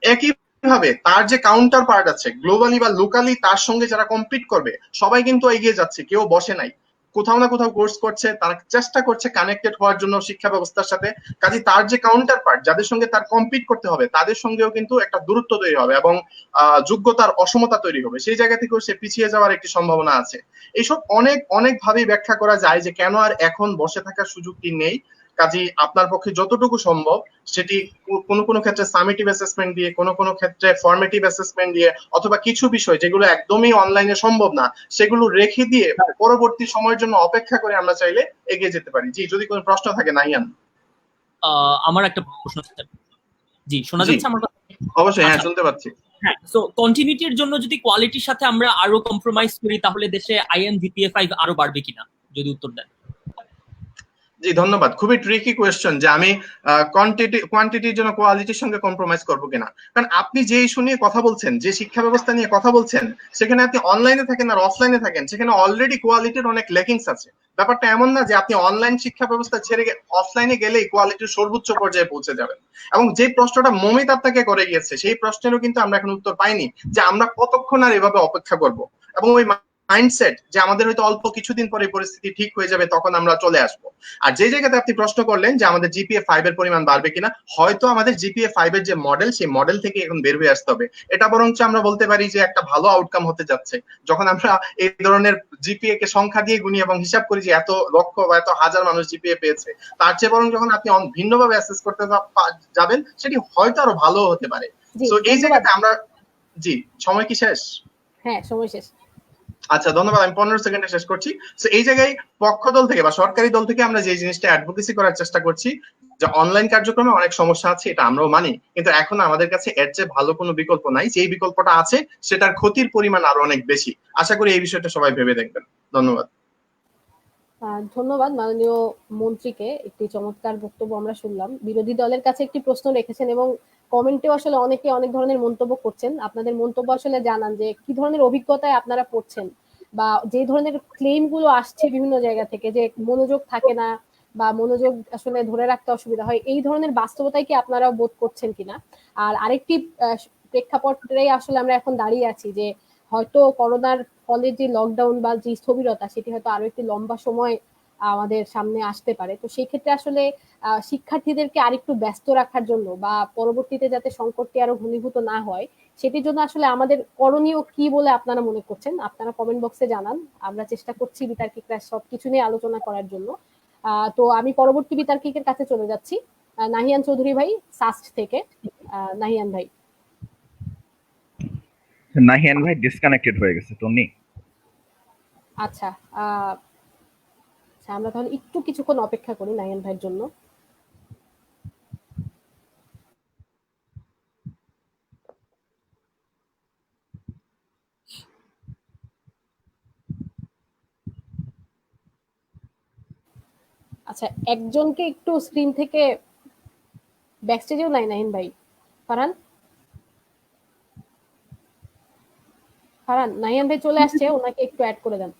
একই ভাবে তার যে কাউন্টার পার্ট আছে গ্লোবালি বা লোকালি, তার সঙ্গে যারা কম্পিট করবে সবাই কিন্তু এগিয়ে যাচ্ছে, কেউ বসে নাই। কোথাও না কোথাও কোর্স করছে, তারা চেষ্টা করছে কানেক্টেড হওয়ার জন্য শিক্ষা ব্যবস্থার সাথে। কাজে তার যে কাউন্টার পার্ট, যাদের সঙ্গে তার কম্পিট করতে হবে, তাদের সঙ্গেও কিন্তু একটা দূরত্ব তৈরি হবে এবং যোগ্যতার অসমতা তৈরি হবে। সেই জায়গা থেকেও সে পিছিয়ে যাওয়ার একটি সম্ভাবনা আছে। এইসব অনেক অনেক ভাবে ব্যাখ্যা করা যায় যে কেন আর এখন বসে থাকার সুযোগটি নেই। কাজে আপনার পক্ষে যতটুকু সম্ভব সেটি কোনো কোনো ক্ষেত্রে সামেটিভ অ্যাসেসমেন্ট দিয়ে, কোনো কোনো ক্ষেত্রে ফর্মেটিভ অ্যাসেসমেন্ট দিয়ে, অথবা কিছু বিষয় যেগুলো একদমই অনলাইনে সম্ভব না সেগুলো রেখে দিয়ে পরবর্তী সময়ের জন্য অপেক্ষা করে আমরা চাইলে এগিয়ে যেতে পারি। জি, যদি কোনো প্রশ্ন থাকে নাহিয়ান। আমার একটা প্রশ্ন, জি শোনা যাচ্ছে আমার কথা? অবশ্যই, হ্যাঁ শুনতে পাচ্ছি। হ্যাঁ, সো কন্টিনিউটির জন্য যদি কোয়ালিটির সাথে আমরা আরো কম্প্রোমাইজ করি তাহলে দেশে আইএম জিপিএ 5 আরো বাড়বে কিনা, যদি উত্তর দেন। জি ধন্যবাদ। খুবই ট্রিকি কোয়েশ্চেন যে আমি কোয়ান্টিটির জন্য কোয়ালিটির সঙ্গে কম্প্রোমাইজ করবো কিনা। কারণ আপনি যে ইস্যু নিয়ে কথা বলছেন, যে শিক্ষা ব্যবস্থা নিয়ে কথা বলছেন, সেখানে আপনি অনলাইনে থাকেন আর অফলাইনে থাকেন, সেখানে অলরেডি কোয়ালিটির অনেক লেকিংস আছে। ব্যাপারটা এমন না যে আপনি অনলাইন শিক্ষা ব্যবস্থা ছেড়ে অফলাইনে গেলেই কোয়ালিটির সর্বোচ্চ পর্যায়ে পৌঁছে যাবেন। এবং যে প্রশ্নটা মমিত আপনাকে করে গিয়েছে, সেই প্রশ্নেরও কিন্তু আমরা এখন উত্তর পাইনি যে আমরা কতক্ষণ আর এভাবে অপেক্ষা করব। এবং ওই মাইন্ডসেট যে আমাদের হয়তো অল্প কিছুদিন পরে পরিস্থিতি ঠিক হয়ে যাবে, তখন আমরা চলে আসবো। আর যে জায়গাতে আপনি প্রশ্ন করলেন যে আমাদের জিপিএ 5 এর পরিমাণ বাড়বে কিনা, হয়তো আমাদের জিপিএ 5 এর যে মডেল, সেই মডেল থেকে এখন বের হয়ে আসতে হবে। এটা বরঞ্চ আমরা বলতে পারি যে একটা ভালো আউটকাম হতে যাচ্ছে। যখন আমরা এই ধরনের জিপিএ কে সংখ্যা দিয়ে গুনি এবং হিসাব করি যে এত লক্ষ বা এত হাজার মানুষ জিপিএ পেয়েছে, তার চেয়ে বরং যখন আপনি ভিন্নভাবে অ্যাসেস করতে যাবেন, সেটি হয়তো আরো ভালো হতে পারে। তো এই জায়গাতে আমরা, জি সময় কি শেষ? হ্যাঁ, সময় শেষ। আচ্ছা ধন্যবাদ, আমি 15 সেকেন্ডে শেষ করছি। তো এই জায়গায় পক্ষ দল থেকে বা সরকারি দল থেকে আমরা যে জিনিসটা অ্যাডভোকেসি করার চেষ্টা করছি যে অনলাইন কার্যক্রমে অনেক সমস্যা আছে, এটা আমরাও মানি, কিন্তু এখন আমাদের কাছে এর চেয়ে ভালো কোনো বিকল্প নাই। যেই বিকল্পটা আছে সেটার ক্ষতির পরিমাণ আরো অনেক বেশি। আশা করি এই বিষয়টা সবাই ভেবে দেখবেন। ধন্যবাদ। ধন্যবাদ মাননীয় মন্ত্রীকে, একটি চমৎকার বক্তব্য আমরা শুনলাম। বিরোধী দলের কাছে একটি প্রশ্ন রেখেছেন এবং কমেন্টেও আসলে অনেকে অনেক ধরনের মন্তব্য করছেন। আপনাদের মন্তব্য আসলে জানান যে কি ধরনের অভিজ্ঞতায় আপনারা পড়ছেন, বা যে ধরনের ক্লেম গুলো আসছে বিভিন্ন জায়গা থেকে যে মনোযোগ থাকে না বা মনোযোগ আসলে ধরে রাখতে অসুবিধা হয়, এই ধরনের বাস্তবতায় কি আপনারাও বোধ করছেন কিনা। আর আরেকটি প্রেক্ষাপটে আসলে আমরা এখন দাঁড়িয়ে আছি যে হয়তো করোনার ফলে যে লকডাউন বা যে স্থবিরতা, সেটি হয়তো আরো একটি লম্বা সময় আমাদের সামনে আসতে পারে। তো সেই ক্ষেত্রে আসলে শিক্ষার্থীদেরকে আরেকটু ব্যস্ত রাখার জন্য বা পরবর্তীতে যাতে সংকটটি আরো ঘনীভূত না হয়, সেটির জন্য আসলে আমাদের করণীয় কি বলে আপনারা মনে করছেন, আপনারা কমেন্ট বক্সে জানান। আমরা চেষ্টা করছি বিতার্কিকরা সবকিছু নিয়ে আলোচনা করার জন্য। তো আমি পরবর্তী বিতার্কিকের কাছে চলে যাচ্ছি, নাহিয়ান চৌধুরী ভাই, সাস্ট থেকে। নাহিয়ান ভাই। নাহিয়ান ভাই ডিসকানেক্টেড হয়ে গেছে টনি। আচ্ছা, আমরা তাহলে একটু কিছুক্ষণ অপেক্ষা করি নাহিয়ান ভাইয়ের জন্য। আচ্ছা, একজনকে একটু স্ক্রিন থেকে ব্যাকস্টেজেও নাই নাহিয়ান ভাই। ফারহান, নাহিয়ান ভাই চলে আসছে, ওনাকে একটু অ্যাড করে দেন।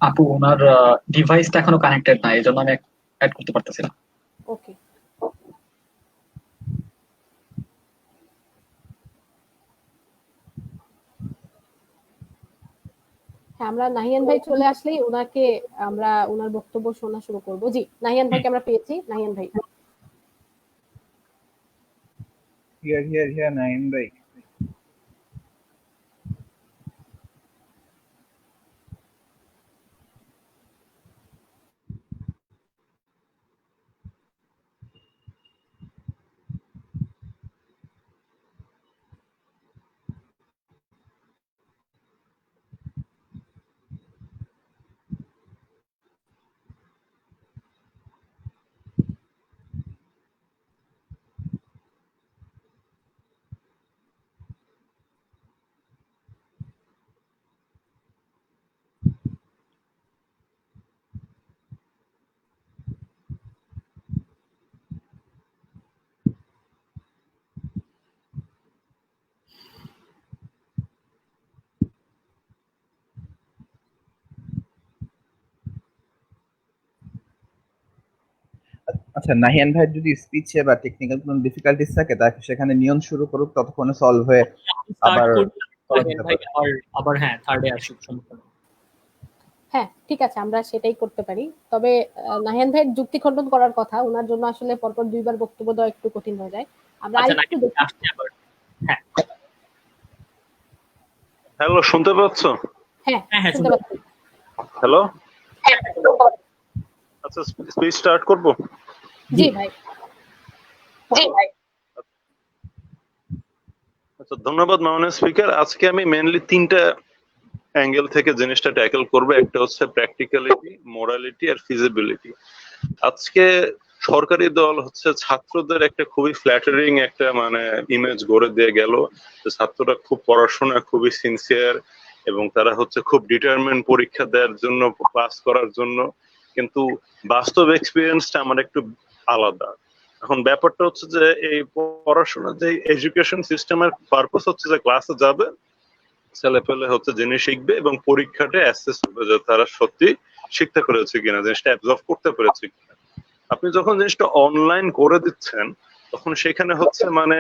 আপু ওনার ডিভাইসটা এখনো কানেক্টেড না, এই জন্য আমি অ্যাড করতে পারতেছি না। ওকে, হ্যাঁ, আমরা নাহিয়ান ভাই চলে আসলেই ওনাকে আমরা ওনার বক্তব্য শোনা শুরু করব। জি, নাহিয়ান ভাইকে আমরা পেয়েছি। নাহিয়ান ভাই। হিয়ার নাহিয়ান ভাই। আচ্ছা, নাহিয়ান ভাই যদি স্পিচে বা টেকনিক্যাল কোনো ডিফিকাল্টিস থাকে তাকে সেখানে নিয়ন শুরু করুক, ততক্ষণে সলভ হয়ে আবার করা নাহিয়ান যেতে ভাই পারে। আবার হ্যাঁ থার্ডে আসুক, সমস্যা নেই। হ্যাঁ ঠিক আছে, আমরা সেটাই করতে পারি। তবে নাহিয়ান ভাইয়ের যুক্তি খণ্ডন করার কথা, ওনার জন্য আসলে পরপর 2 বার বক্তব্য দেওয়া একটু কঠিন হয়ে যায়। আমরা আচ্ছা আরেকটু নাহিয়ান দেখি। আসছে আবার। হ্যাঁ হ্যালো, শুনতে পাচ্ছ? হ্যাঁ হ্যাঁ হ্যাঁ শুনতে শুনতে পাচ্ছি। হ্যালো, আচ্ছা স্পিচ স্টার্ট করব। জি ভাই। আচ্ছা, ধন্যবাদ মাননীয় স্পিকার। আজকে আমি মেইনলি 3টা অ্যাঙ্গেল থেকে জিনিসটা ট্যাকেল করব। একটা হচ্ছে প্র্যাকটিক্যালিটি, মোরালিটি আর ফিজিবিলিটি। আজকে সরকারি দল হচ্ছে ছাত্রদের একটা খুবই ফ্ল্যাটারিং একটা মানে ইমেজ গড়ে দিয়ে গেল যে ছাত্ররা খুব পড়াশোনা খুবই সিনসিয়ার এবং তারা হচ্ছে খুব ডিটারমেন্ট পরীক্ষা দেওয়ার জন্য, পাস করার জন্য। কিন্তু বাস্তব এক্সপিরিয়েন্সটা আমার একটু আলাদা। এখন ব্যাপারটা হচ্ছে যে এই পড়াশোনার যে এডুকেশন সিস্টেমের পারপাস হচ্ছে যে ক্লাসে যাবে, ছেলে পেলে হচ্ছে জিনিস শিখবে এবং পরীক্ষাটা অ্যাসেস হবে যে তারা সত্যি শিখতে পেরেছে কিনা, জিনিসটা অ্যাবজর্ভ করতে পেরেছে কিনা। আপনি যখন জিনিসটা অনলাইন করে দিচ্ছেন তখন সেখানে হচ্ছে মানে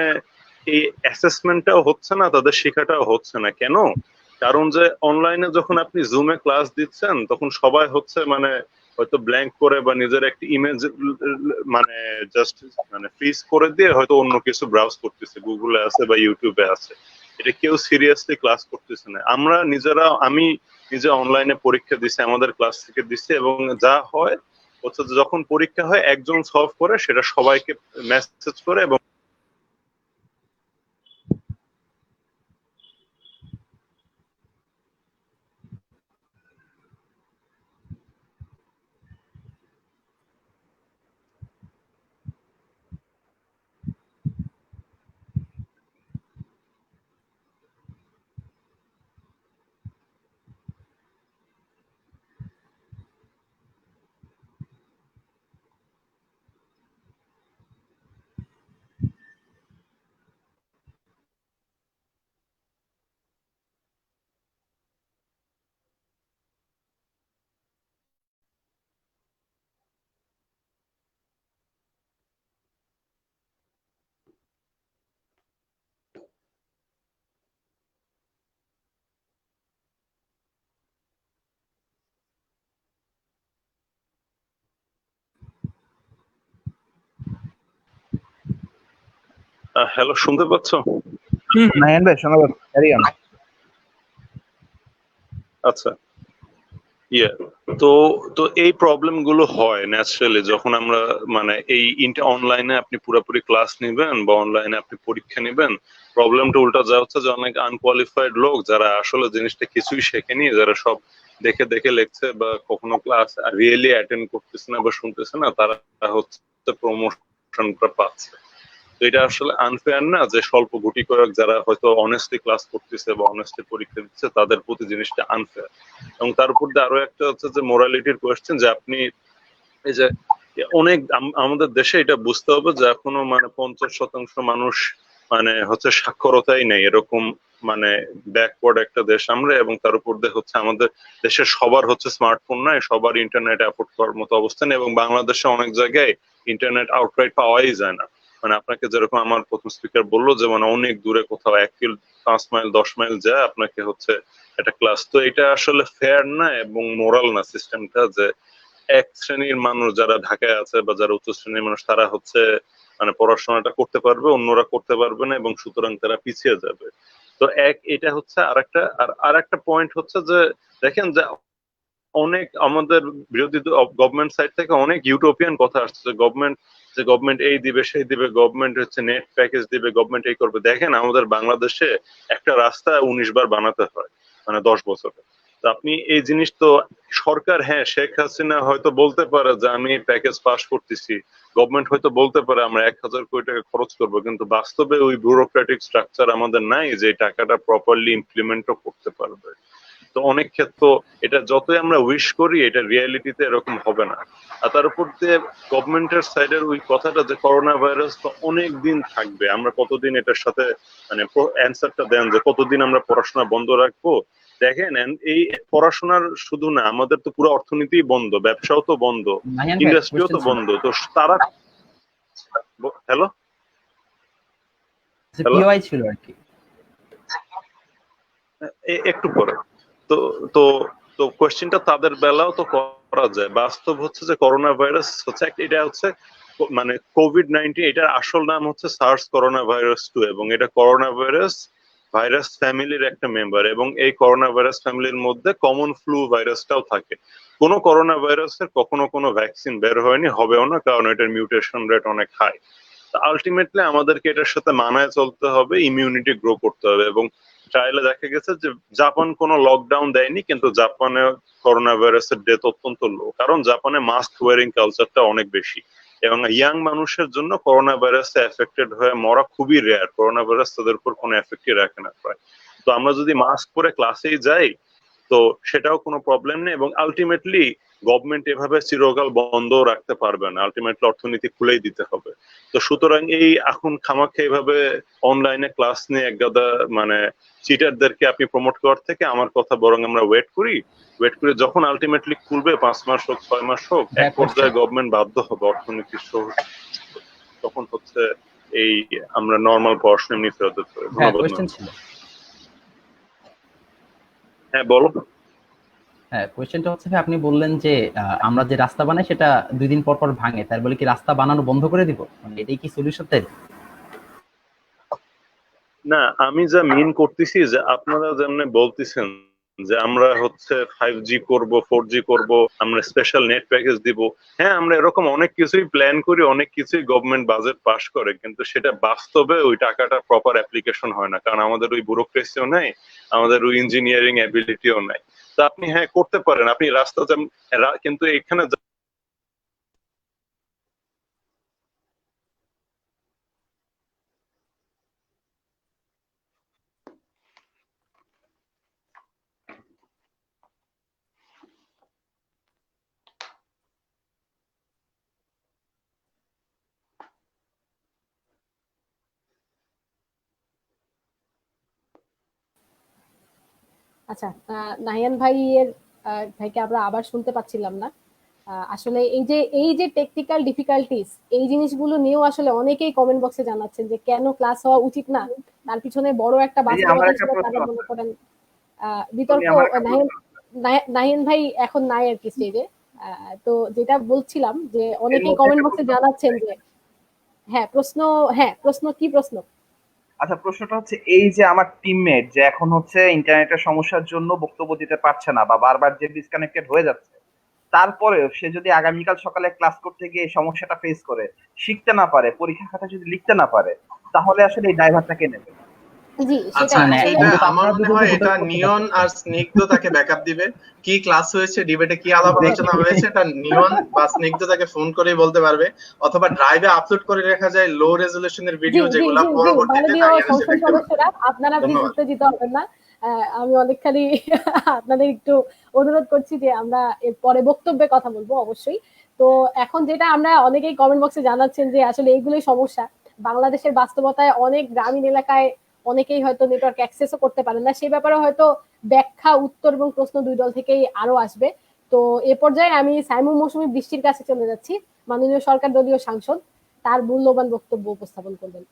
এই অ্যাসেসমেন্টটাও হচ্ছে না, তাদের শেখাটাও হচ্ছে না। কেন? কারণ যে অনলাইনে যখন আপনি জুমে ক্লাস দিচ্ছেন তখন সবাই হচ্ছে মানে হয়তো ব্ল্যাঙ্ক করে বা নিজের একটা ইমেজ মানে জাস্ট মানে ফ্রিজ করে দিয়ে হয়তো অন্য কিছু ব্রাউজ করতেছে, গুগলে আছে বা ইউটিউবে আছে। এটা কেউ সিরিয়াসলি ক্লাস করতেছে না। আমরা নিজেরা, আমি নিজে অনলাইনে পরীক্ষা দিছি, আমাদের ক্লাস থেকে দিছি, এবং যা হয় হচ্ছে যে যখন পরীক্ষা হয় একজন সলভ করে সেটা সবাইকে মেসেজ করে এবং হ্যালো, শুনতে পাচ্ছ? নাহিয়ান ভাই শোনা যাচ্ছে, ক্যারি অন। আচ্ছা, ইয়ে তো তো এই প্রবলেম গুলো হয় ন্যাচারালি যখন আমরা মানে এই অনলাইনে আপনি পুরোপুরি ক্লাস নিবেন বা অনলাইনে আপনি পরীক্ষা নিবেন। প্রবলেমটা উল্টা যা হচ্ছে যে অনেক আনকোয়ালিফাইড লোক যারা আসলে জিনিসটা কিছুই শেখেনি, যারা সব দেখে দেখে লিখছে বা কখনো ক্লাস রিয়েলি অ্যাটেন্ড করতেছে না বা শুনতেছে না, তারা হচ্ছে প্রমোশনটা পাচ্ছে। তো এটা আসলে আনফেয়ার না যে স্বল্প গুটি কয়েক যারা হয়তো অনেস্টলি ক্লাস করতেছে বা অনেস্টলি পরীক্ষা দিচ্ছে তাদের প্রতি জিনিসটা আনফেয়ার। এবং তার উপর দিয়ে আরো একটা হচ্ছে যে মোরালিটির কোয়েশ্চেন, যে আপনি এই যে অনেক আমাদের দেশে এটা বুঝতে হবে যে এখনো মানে 50% মানুষ মানে হচ্ছে সাক্ষরতাই নেই, এরকম মানে ব্যাকওয়ার্ড একটা দেশ আমরা। এবং তার উপর দিয়ে হচ্ছে আমাদের দেশের সবার হচ্ছে স্মার্টফোন নাই, সবার ইন্টারনেট অ্যাফোর্ড করার মতো অবস্থা নেই, এবং বাংলাদেশে অনেক জায়গায় ইন্টারনেট আউটরাইট পাওয়াই যায় না। মানে আপনাকে যেরকম আমার প্রথম স্পিকার বললো যে মানে অনেক দূরে কোথাও 1 কিলো 5 মাইল 10 মাইল যায় আপনাকে হচ্ছে একটা ক্লাস। তো এটা আসলে ফেয়ার না এবং মোরাল না সিস্টেমটা, যে এক শ্রেণীর মানুষ যারা ঢাকায় আছে বা যারা উচ্চ শ্রেণীর মানুষ তারা হচ্ছে মানে পড়াশোনাটা করতে পারবে, অন্যরা করতে পারবে না, এবং সুতরাং তারা পিছিয়ে যাবে। তো এটা হচ্ছে আর একটা পয়েন্ট হচ্ছে যে দেখেন যে অনেক আমাদের বিরোধী গভর্নমেন্ট সাইড থেকে অনেক ইউটোপিয়ান কথা আসছে, গভর্নমেন্ট এই দিবে সেই দিবে, গভর্নমেন্ট হচ্ছে নেট প্যাকেজ দিবে, গভর্নমেন্ট এই করবে। দেখেন আমাদের বাংলাদেশে একটা রাস্তা 19 বার বানাতে হয় মানে 10 বছরে। তো আপনি এই জিনিস তো সরকার, হ্যাঁ শেখ হাসিনা হয়তো বলতে পারে যে আমি প্যাকেজ পাস করতেছি, গভর্নমেন্ট হয়তো বলতে পারে আমরা 1000 কোটি টাকা খরচ করবো, কিন্তু বাস্তবে ওই ব্যুরোক্রেটিক স্ট্রাকচার আমাদের নাই যে টাকাটা প্রপারলি ইমপ্লিমেন্টও করতে পারবে। তো অনেক ক্ষেত্র এটা যতই আমরা উইশ করি এটা রিয়েলিটিতে এরকম হবে না। আর তার উপর দিয়ে গভর্নমেন্টের সাইডের ওই কথাটা যে করোনা ভাইরাস তো অনেক দিন থাকবে, আমরা কতদিন এটার সাথে মানে অ্যান্সারটা দেন যে কতদিন আমরা পড়াশোনা বন্ধ রাখবো। দেখেন এই পড়াশোনার শুধু না, আমাদের তো পুরো অর্থনীতি বন্ধ, ব্যবসাও তো বন্ধ, নাহিয়ান ভাই ইন্ডাস্ট্রিও তো কোশ্চেন ছিল। বন্ধ। তো তারা হ্যালো হ্যালো পিওআই ছিল আর কি। একটু পরে। তো তো তো কোয়েশ্চেনটা তাদের বেলাও তো করা যায়। বাস্তব হচ্ছে যে করোনা ভাইরাস হচ্ছে এটা হচ্ছে মানে কোভিড-19, এটার আসল নাম হচ্ছে সার্স করোনা ভাইরাস 2, এবং এটা করোনা ভাইরাস ফ্যামিলির একটা মেম্বার, এবং এই করোনা ভাইরাস ফ্যামিলির মধ্যে কমন ফ্লু ভাইরাসটাও থাকে। কোন করোনা ভাইরাসের কখনো কোনো ভ্যাকসিন বের হয়নি, হবেও না, কারণ এটার মিউটেশন রেট অনেক হাই। আলটিমেটলি আমাদেরকে এটার সাথে মানায় চলতে হবে, ইমিউনিটি গ্রো করতে হবে। এবং ট্রায়ালে দেখা গেছে যে জাপান কোনো লকডাউন দেয়নি, কিন্তু জাপানে করোনা ভাইরাসের ডেথ অত্যন্ত লো, কারণ জাপানে মাস্ক ওয়ারিং কালচারটা অনেক বেশি, এবং ইয়াং মানুষের জন্য করোনা ভাইরাসে এফেক্টেড হয়ে মরা খুবই রেয়ার। করোনা ভাইরাস তাদের উপর কোনো এফেক্টই রাখে না প্রায়। তো আমরা যদি মাস্ক পরে ক্লাসেই যাই তো সেটাও কোনো প্রবলেম নেই, এবং আলটিমেটলি গভর্নমেন্ট এভাবে চিরকাল বন্ধ রাখতে পারবে না, আলটিমেটলি অর্থনীতি খুলেই দিতে হবে। তো সুতরাং এই এখন খামাখে এইভাবে অনলাইনে ক্লাস নিয়ে একগাদা মানে চিটারদেরকে আপনি প্রমোট করার থেকে আমার কথা বরং আমরা ওয়েট করি যখন আলটিমেটলি খুলবে, 5 মাস হোক 6 মাস হোক, এক পর্যায়ে গভর্নমেন্ট বাধ্য হবে অর্থনীতির তখন হচ্ছে এই আমরা নর্মাল পড়াশোনা এমনি ফেরত দিতে হবে। ধন্যবাদ। হ্যাঁ বলো। হ্যাঁ, কোয়েশ্চেনটা হচ্ছে আপনি বললেন যে আমরা যে রাস্তা বানাই সেটা 2 দিন পর পর ভাঙে, তার বলে কি রাস্তা বানানো বন্ধ করে দিব, মানে এটাই কি সলিউশন? তাই না, আমি যা মিন করতেছি যে আপনারা যেমন বলতেছেন যে আমরা হচ্ছে 5G করব, 4G করব, আমরা স্পেশাল নেট প্যাকেজ দিব। হ্যাঁ, আমরা এরকম অনেক কিছুই প্ল্যান করি, অনেক কিছুই গভর্নমেন্ট বাজেট পাস করে, কিন্তু সেটা বাস্তবে ওই টাকাটা প্রপার অ্যাপ্লিকেশন হয় না, কারণ আমাদের ওই ব্যুরোক্রেসিও নাই, আমাদের ওই ইঞ্জিনিয়ারিং অ্যাবিলিটিও নাই। তো আপনি হ্যাঁ করতে পারেন, আপনি রাস্তা কিন্তু এখানে আচ্ছা, নাহিয়ান ভাইকে আমরা আবার শুনতে পাচ্ছিলাম না। আসলে এই যে টেকনিক্যাল ডিফিকাল্টিস, এই জিনিসগুলো নিয়েও আসলে অনেকেই কমেন্ট বক্সে জানাচ্ছেন যে কেন ক্লাস হওয়া উচিত না। তার পিছনে বড় একটা বাস্তবতা হিসেবে তারা মনে করেন বিতর্ক। নাহিয়ান ভাই এখন নাই আর কি স্টেজে। তো যেটা বলছিলাম যে অনেকেই কমেন্ট বক্সে জানাচ্ছেন যে প্রশ্ন কি প্রশ্ন? আচ্ছা, প্রশ্নটা হচ্ছে এই যে আমার টিমমেট যে এখন হচ্ছে ইন্টারনেটের সমস্যার জন্য বক্তব্য দিতে পারছে না বা বারবার যে ডিসকানেক্টেড হয়ে যাচ্ছে, তারপরেও সে যদি আগামীকাল সকালে ক্লাস করতে গিয়ে এই সমস্যাটা ফেস করে, শিখতে না পারে, পরীক্ষা খাতা যদি লিখতে না পারে, তাহলে আসলে এই ড্রাইভারটা কে নেবে? আচ্ছা, আমার মনে হয় এটা নিয়ন আর স্নিগ্ধ তাকে ব্যাকআপ দিবে। কি ক্লাস হয়েছে, ডিবেটে কি আলাপ আলোচনা হয়েছে, এটা নিয়ন বা স্নিগ্ধ তাকে ফোন করেই বলতে পারবে, অথবা ড্রাইভে আপলোড করে রাখা যায় লো রেজোলিউশনের ভিডিও, যেগুলো পরবর্তীতে আপনারা প্লিজ উত্তেজিত হবেন না। আমি অনেকখানি আপনাদের একটু অনুরোধ করছি যে আমরা এর পরে বক্তব্যে কথা বলবো অবশ্যই। তো এখন যেটা আমরা অনেকেই কমেন্ট বক্সে জানাচ্ছেন যে আসলে এইগুলোই সমস্যা। বাংলাদেশের বাস্তবতায় অনেক গ্রামীণ এলাকায় অনেকেই হয়তো নেটওয়ার্ক অ্যাক্সেসও করতে পারেন না, সেই ব্যাপারে হয়তো ব্যাখ্যা, উত্তর এবং প্রশ্ন দুই দল থেকেই আরো আসবে। তো এ পর্যায়ে আমি সাইমুম মৌসুমী বৃষ্টির কাছে চলে যাচ্ছি, মাননীয় সরকার দলীয় সাংসদ, তার মূল্যবান বক্তব্য উপস্থাপন করবেন।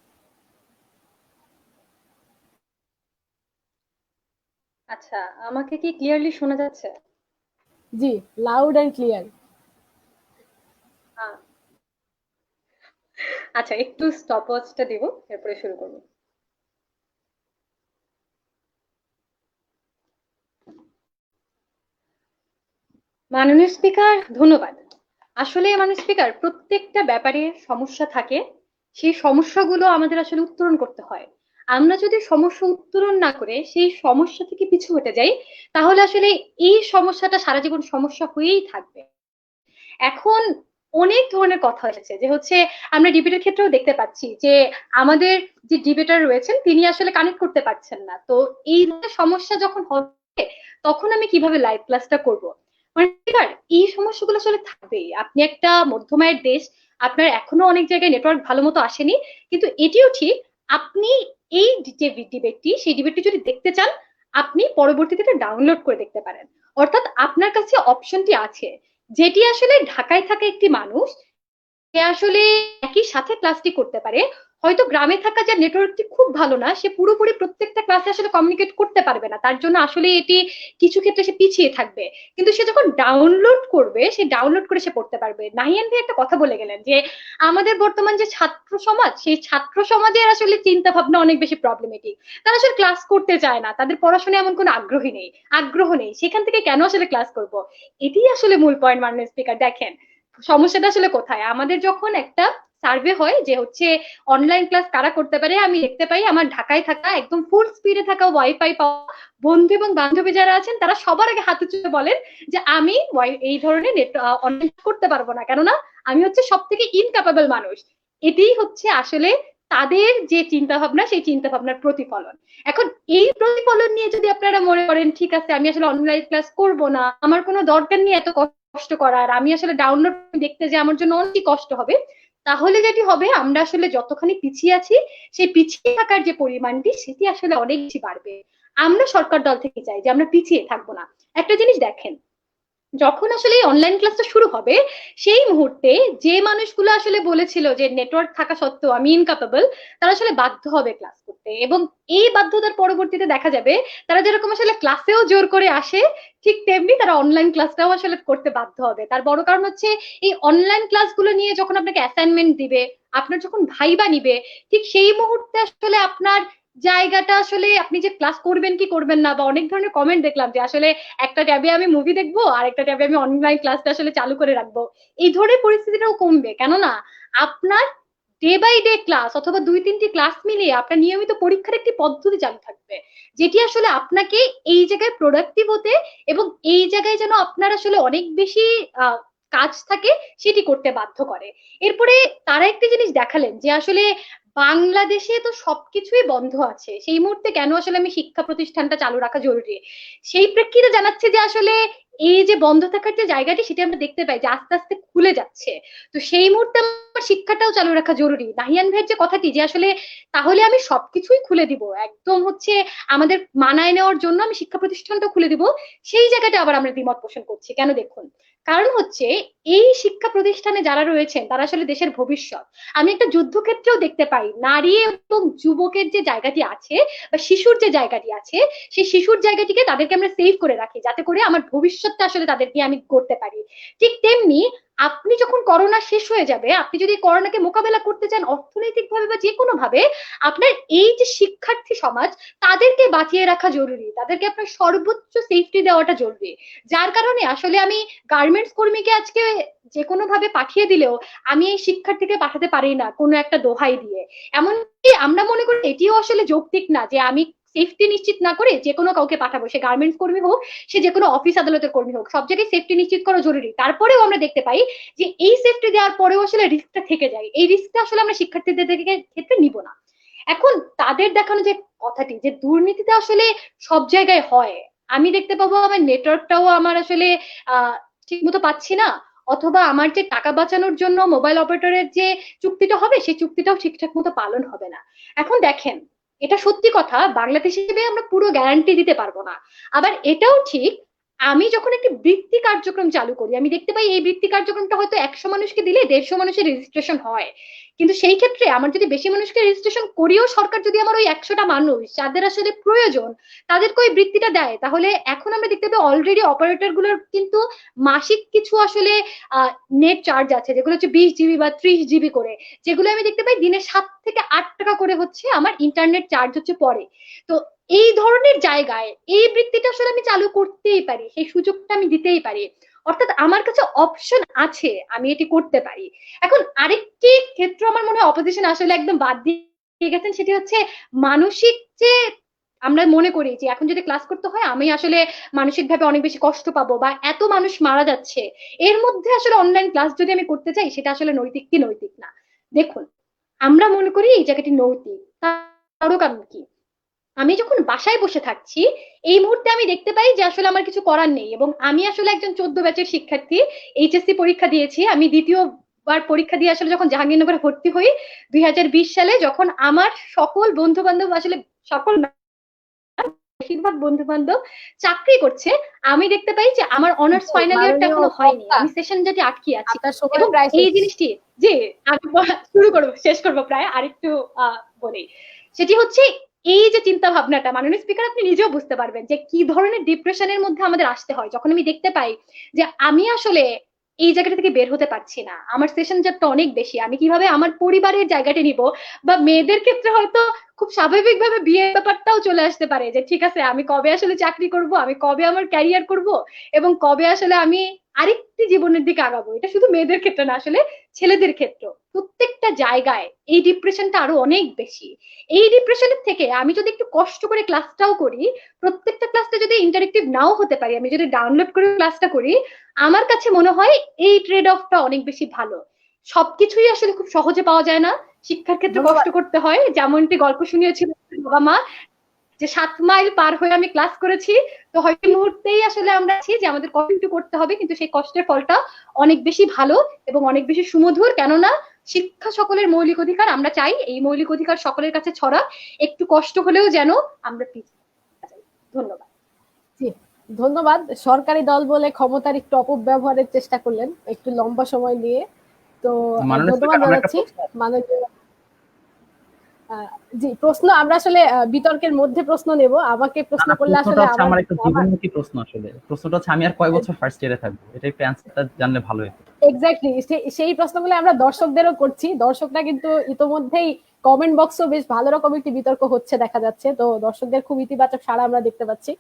আচ্ছা, আমাকে কি ক্লিয়ারলি শোনা যাচ্ছে? জি, লাউড এন্ড ক্লিয়ার। আচ্ছা, একটু স্টপওয়াচটা দিব, এরপরে শুরু করব। মাননীয় স্পিকার, ধন্যবাদ। আসলে মাননীয় স্পিকার, প্রত্যেকটা ব্যাপারে সমস্যা থাকে, সেই সমস্যাগুলো আমাদের আসলে উত্তরণ করতে হয়। আমরা যদি সমস্যা উত্তরণ না করে সেই সমস্যা থেকে পিছু হটে যাই, তাহলে আসলে এই সমস্যাটা সারা জীবন সমস্যা হয়েই থাকবে। এখন অনেক ধরনের কথা হয়েছে যে হচ্ছে আমরা ডিবেটের ক্ষেত্রেও দেখতে পাচ্ছি যে আমাদের যে ডিবেটার রয়েছেন তিনি আসলে কানেক্ট করতে পারছেন না। তো এই সমস্যা যখন হবে তখন আমি কিভাবে লাইভ ক্লাসটা করব? মানে এই সমস্যাগুলো আসলে থাকবেই। আপনি একটা মধ্যমায়ের দেশ, আপনার এখনো অনেক জায়গায় নেটওয়ার্ক ভালো মতো আসেনি, কিন্তু এটিও ঠিক আপনি এই যে ডিবেটটি, সেই ডিবেটটি যদি দেখতে চান আপনি পরবর্তীতে ডাউনলোড করে দেখতে পারেন। অর্থাৎ আপনার কাছে অপশনটি আছে, যেটি আসলে ঢাকায় থাকা একটি মানুষ সে আসলে একই সাথে ক্লাসটি করতে পারে, হয়তো গ্রামে থাকা যার নেটওয়ার্কটি খুব ভালো না, সে পুরোপুরি প্রত্যেকটা ক্লাসে আসলে কমিউনিকেট করতে পারবে না, তার জন্য আসলে এটি কিছু ক্ষেত্রে সে পিছিয়ে থাকবে। কিন্তু সে যখন ডাউনলোড করবে, সে ডাউনলোড করে সে পড়তে পারবে। নাহিয়ান ভাই একটা কথা বলে গেলেন যে আমাদের বর্তমান যে ছাত্র সমাজ, সেই ছাত্র সমাজের আসলে চিন্তা ভাবনা অনেক বেশি প্রবলেমেটিক। তারা আসলে ক্লাস করতে চায় না, তাদের পড়াশোনায় এমন কোনো আগ্রহ নেই, সেখান থেকে কেন আসলে ক্লাস করব? এটি আসলে মূল পয়েন্ট। মাননীয় স্পিকার, দেখেন সমস্যাটা আসলে কোথায়। আমাদের যখন একটা সার্ভে হয় যে হচ্ছে অনলাইন ক্লাস কারা করতে পারে, আমি দেখতে পাই আমার ঢাকায় থাকা একদম ফুল স্পিডে থাকা ওয়াইফাই পাওয়া বন্ধু এবং বান্ধবী যারা আছেন, তারা সবার আগে হাত উঁচু বলেন যে আমি এই ধরনের অনলাইন করতে পারবো না, কেননা আমি হচ্ছে সব থেকে ইনক্যাপাবল মানুষ। এটাই হচ্ছে আসলে তাদের যে চিন্তা ভাবনা, সেই চিন্তা ভাবনার প্রতিফলন। এখন এই প্রতিফলন নিয়ে যদি আপনারা মনে করেন ঠিক আছে আমি আসলে অনলাইন ক্লাস করব না, আমার কোনো দরকার নেই এত কষ্ট করার, আমি আসলে ডাউনলোড দেখতে যে আমার জন্য অনেক কষ্ট হবে, তাহলে যেটি হবে আমরা আসলে যতখানি পিছিয়ে আছি সেই পিছিয়ে থাকার যে পরিমাণটি সেটি আসলে অনেক বেশি বাড়বে। আমরা সরকার দল থেকে চাই যে আমরা পিছিয়ে থাকবো না। একটা জিনিস দেখেন, যখন আসলে অনলাইন ক্লাসটা শুরু হবে সেই মুহূর্তে যে মানুষগুলো আসলে বলেছিল যে নেটওয়ার্ক থাকা সত্ত্বেও আমি ইনক্যাপেবল, তারা আসলে বাধ্য হবে ক্লাস করতে, এবং এই বাধ্যতার পরবর্তীতে দেখা যাবে তারা যেরকম আসলে ক্লাসেও জোর করে আসে, ঠিক তেমনি তারা অনলাইন ক্লাসটাও আসলে করতে বাধ্য হবে। তার বড় কারণ হচ্ছে এই অনলাইন ক্লাসগুলো নিয়ে যখন আপনাকে অ্যাসাইনমেন্ট দিবে, আপনার যখন ভাইবা নিবে, ঠিক সেই মুহূর্তে আসলে আপনার জায়গাটা আসলে আপনি যে ক্লাস করবেন কি করবেন না, বা অনেক ধরনের কমেন্ট দেখলাম যে আসলে একটা ট্যাবে আমি মুভি দেখবো আর একটা ট্যাবে আমি অনলাইন ক্লাসটা আসলে চালু করে রাখবো, এই ধরনের পরিস্থিতিটাও কমবে। কেননা আপনার ডে বাই ডে ক্লাস অথবা 2-3টি ক্লাস মিলিয়ে আপনার নিয়মিত পরীক্ষার একটি পদ্ধতি চালু থাকবে, যেটি আসলে আপনাকে এই জায়গায় প্রোডাক্টিভ হতে এবং এই জায়গায় যেন আপনার আসলে অনেক বেশি কাজ থাকে সেটি করতে বাধ্য করে। এরপরে তারা একটি জিনিস দেখালেন যে আসলে বাংলাদেশে তো সবকিছুই বন্ধ আছে, সেই মুহূর্তে কেন আসলে আমি শিক্ষা প্রতিষ্ঠানটা চালু রাখা জরুরি। সেই প্রেক্ষিতে জানাচ্ছে যে আসলে এই যে বন্ধ থাকার যে জায়গাটি সেটি আমরা দেখতে পাই যে আস্তে আস্তে খুলে যাচ্ছে, তো সেই মুহূর্তে আমার শিক্ষাটাও চালু রাখা জরুরি। নাহিয়ান ভাইয়ের যে কথাটি যে আসলে তাহলে আমি সবকিছুই খুলে দিব, একদম হচ্ছে আমাদের মানায় নেওয়ার জন্য আমি শিক্ষা প্রতিষ্ঠানটা খুলে দিব, সেই জায়গাটা আবার আমরা দ্বিমত পোষণ করছি। কেন দেখুন, কারণ হচ্ছে এই শিক্ষা প্রতিষ্ঠানে যারা রয়েছেন তারা আসলে দেশের ভবিষ্যৎ। আমি একটা যুদ্ধক্ষেত্রেও দেখতে পাই নারী এবং যুবকের যে জায়গাটি আছে বা শিশুর যে জায়গাটি আছে, সেই শিশুর জায়গাটিকে তাদেরকে আমরা সেভ করে রাখি যাতে করে আমার ভবিষ্যৎটা আসলে তাদেরকে আমি করতে পারি। ঠিক তেমনি আপনি যখন করোনা শেষ হয়ে যাবে, আপনি যদি করোনাকে মোকাবেলা করতে চান অর্থনৈতিক ভাবে বা যে কোনো ভাবে, আপনার এই যে শিক্ষার্থী সমাজ তাদেরকে বাঁচিয়ে রাখা জরুরি, তাদেরকে আপনার সর্বোচ্চ সেফটি দেওয়াটা জরুরি। যার কারণে আসলে আমি গার্মেন্টস কর্মীকে আজকে যে কোনো ভাবে পাঠিয়ে দিলেও আমি এই শিক্ষার্থীকে পাঠাতে পারি না কোনো একটা দোহাই দিয়ে। এমনকি আমরা মনে করি এটিও আসলে যৌক্তিক না যে আমি সেফটি নিশ্চিত না করে যে কোনো কাউকে পাঠাবো, সে গার্মেন্টস কর্মী হোক, সে যে কোনো অফিস আদালতের কর্মী হোক, সব জায়গায় সেফটি নিশ্চিত করা জরুরি। তারপরেও আমরা দেখতে পাই যে এই সেফটি দেওয়ার পরেও আসলে রিস্কটা থেকে যায়, এই রিস্কটা আসলে আমরা শিক্ষার্থীদের ক্ষেত্রে নিব না। এখন তাদের দেখানো যে কথাটি যে দুর্নীতিটা আসলে সব জায়গায় হয়, আমি দেখতে পাবো আমার নেটওয়ার্কটাও আমার আসলে ঠিক মতো পাচ্ছি না, অথবা আমার যে টাকা বাঁচানোর জন্য মোবাইল অপারেটরের যে চুক্তিটা হবে সেই চুক্তিটাও ঠিকঠাক মতো পালন হবে না। এখন দেখেন, এটা সত্যি কথা, বাংলাদেশ হিসেবে আমরা পুরো গ্যারান্টি দিতে পারবো না। আবার এটাও ঠিক, আমি যখন একটি বৃত্তি কার্যক্রম চালু করি, আমি দেখতে পাই এই বৃত্তি কার্যক্রমটা হয়তো 100 মানুষকে দিলে 150 মানুষের রেজিস্ট্রেশন হয়, কিন্তু সেই ক্ষেত্রে আমার যদি বেশি মানুষকে রেজিস্ট্রেশন করিও সরকার যদি আমার ওই 100টা মানুষ যাদের আসলে প্রয়োজন তাদেরকে ওই বৃত্তিটা দেয়, তাহলে এখন আমরা দেখতে পাই অলরেডি অপারেটর গুলোর কিন্তু মাসিক কিছু আসলে নেট চার্জ আছে, যেগুলো হচ্ছে 20 জিবি বা 30 জিবি করে, যেগুলো আমি দেখতে পাই দিনে 7 থেকে 8 টাকা করে হচ্ছে আমার ইন্টারনেট চার্জ হচ্ছে পরে। তো এই ধরনের জায়গায় এই বৃত্তিটা আসলে আমি চালু করতেই পারি, সেই সুযোগটা আমি দিতেই পারি, অর্থাৎ আমার কাছে অপশন আছে, আমি এটি করতে পারি। এখন আরেকটি ক্ষেত্র আমার মনে হয় অপোজিশন আসলে একদম বাদ দিয়ে গেছেন, সেটি হচ্ছে মানসিক যে আমরা মনে করি যে এখন যদি ক্লাস করতে হয় আমি আসলে মানসিকভাবে অনেক বেশি কষ্ট পাবো বা এত মানুষ মারা যাচ্ছে, এর মধ্যে আসলে অনলাইন ক্লাস যদি আমি করতে চাই সেটা আসলে নৈতিক কি নৈতিক না। দেখুন, আমরা মনে করি এই জায়গাটি নৈতিক, তারও কারণ কি, আমি যখন বাসায় বসে থাকছি এই মুহূর্তে আমি দেখতে পাই যে আসলে আমার কিছু করার নেই, এবং আমি আসলে একজন 14 ব্যাচের শিক্ষার্থী, এইচএসসি পরীক্ষা দিয়েছি, আমি দ্বিতীয়বার পরীক্ষা দিয়ে আসলে যখন জাহাঙ্গীরনগরে ভর্তি হই 2020 সালে, যখন আমার সকল বন্ধু বান্ধব আসলে সকল বেশিরভাগ বন্ধু বান্ধব চাকরি করছে, আমি দেখতে পাই যে আমার অনার্স ফাইনাল ইয়ারটা এখনো হয়নি, আমি সেশন যেটি আটকে আছি। আপনার সময় এবং প্রায় এই শেষ। জিনিসটি যে আমি শুরু করবো, শেষ করবো প্রায়, আরেকটু বলি, সেটি হচ্ছে এই যে চিন্তা ভাবনাটা, মাননীয় স্পিকার আপনি নিজেও বুঝতে পারবেন যে কি ধরনের ডিপ্রেশনের মধ্যে আমাদের আসতে হয় যখন আমি দেখতে পাই যে আমি আসলে এই জায়গাটা থেকে বের হতে পারছি না, আমার সেশন জ্যাপটা অনেক বেশি, আমি কিভাবে আমার পরিবারের জায়গাটা নিব। বা মেয়েদের ক্ষেত্রে হয়তো খুব স্বাভাবিকভাবে বিয়ের ব্যাপারটাও চলে আসতে পারে যে ঠিক আছে আমি কবে আসলে চাকরি করব, আমি কবে আমার ক্যারিয়ার করব, এবং কবে আসলে আমি আরেকটি জীবনের দিকে আগাবো। এটা শুধু মেয়েদের ক্ষেত্রে না, আসলে ছেলেদের ক্ষেত্রে প্রত্যেকটা জায়গায় এই ডিপ্রেশনটা আরো অনেক বেশি। এই ডিপ্রেশনের থেকে আমি যদি একটু কষ্ট করে ক্লাসটাও করি, প্রত্যেকটা ক্লাসটা যদি ইন্টারেক্টিভ নাও হতে পারি, আমি যদি ডাউনলোড করে ক্লাসটা করি, আমার কাছে মনে হয় এই ট্রেড অফটা অনেক বেশি ভালো। সবকিছুই আসলে খুব সহজে পাওয়া যায় না, শিক্ষার ক্ষেত্রে কষ্ট করতে হয়। যেমনটি গল্প শুনিয়েছিল বাবা মা যে 7 মাইল পার হয়ে আমি ক্লাস করেছি, তো হয়তো এই মুহূর্তেই আসলে আমরা আছি যে আমাদের কষ্ট করতে হবে, কিন্তু সেই কষ্টের ফলটা অনেক বেশি ভালো এবং অনেক বেশি সুমধুর। কেননা শিক্ষা সকলের মৌলিক অধিকার, আমরা চাই এই মৌলিক অধিকার সকলের কাছে ছড়া, একটু কষ্ট হলেও যেন আমরা পিছিয়ে যাই। ধন্যবাদ। জি, ধন্যবাদ। সরকারি দল বলে ক্ষমতার একটু অপব্যবহারের চেষ্টা করলেন একটু লম্বা সময় নিয়ে, তো মাননীয় ধন্যবাদ স্পিকার, আমার একটা জানাচ্ছি। মাননীয় জি, প্রশ্ন আমরা আসলে বিতর্কের মধ্যে প্রশ্ন নেব, আমাকে প্রশ্ন করলে আসলে আমার একটা জীবনমুখী প্রশ্ন। আসলে প্রশ্নটা হচ্ছে আমি আর কয় বছর ফার্স্ট ইয়ারে থাকবো, এটা একটু অ্যান্সারটা জানলে ভালো হতো। এক্স্যাক্টলি সেই প্রশ্নগুলো আমরা দর্শকদেরও করছি, দর্শকরা কিন্তু ইতোমধ্যেই কমেন্ট বক্সও বেশ ভালো রকম একটি বিতর্ক হচ্ছে দেখা যাচ্ছে, তো দর্শকদের খুব ইতিবাচক সাড়া আমরা দেখতে পাচ্ছি।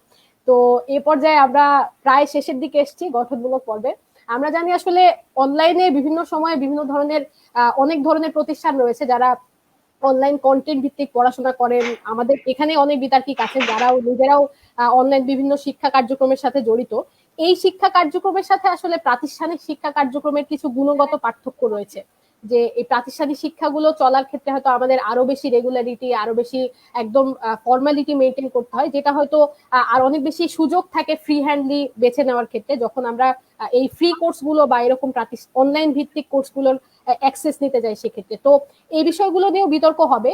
তো এ পর্যায়ে আমরা প্রায় শেষের দিকে এসেছি গঠনমূলক পর্বে। আমরা জানি আসলে অনলাইনে বিভিন্ন সময়ে বিভিন্ন ধরনের অনেক ধরনের প্রতিষ্ঠান রয়েছে যারা অনলাইন কন্টেন্ট ভিত্তিক পড়াশোনা করেন। আমাদের এখানে অনেক বিতার্কিক আছেন যারাও নিজেরাও অনলাইন বিভিন্ন শিক্ষা কার্যক্রমের সাথে জড়িত। এই শিক্ষা কার্যক্রমের সাথে আসলে প্রাতিষ্ঠানিক শিক্ষা কার্যক্রমের কিছু গুণগত পার্থক্য রয়েছে, যে এই প্রাতিষ্ঠানিক শিক্ষাগুলো চলার ক্ষেত্রে হয়তো আমাদের আরো বেশি রেগুলারিটি, আরো বেশি একদম ফর্মালিটি মেনটেন করতে হয়, যেটা হয়তো আর অনেক বেশি সুযোগ থাকে ফ্রি হ্যান্ডলি বেছে নেওয়ার ক্ষেত্রে যখন আমরা এই ফ্রি কোর্সগুলো বা এরকম অনলাইন ভিত্তিক কোর্সগুলোর অ্যাক্সেস নিতে যাই সেক্ষেত্রে। তো এই বিষয়গুলো নিয়েও বিতর্ক হবে।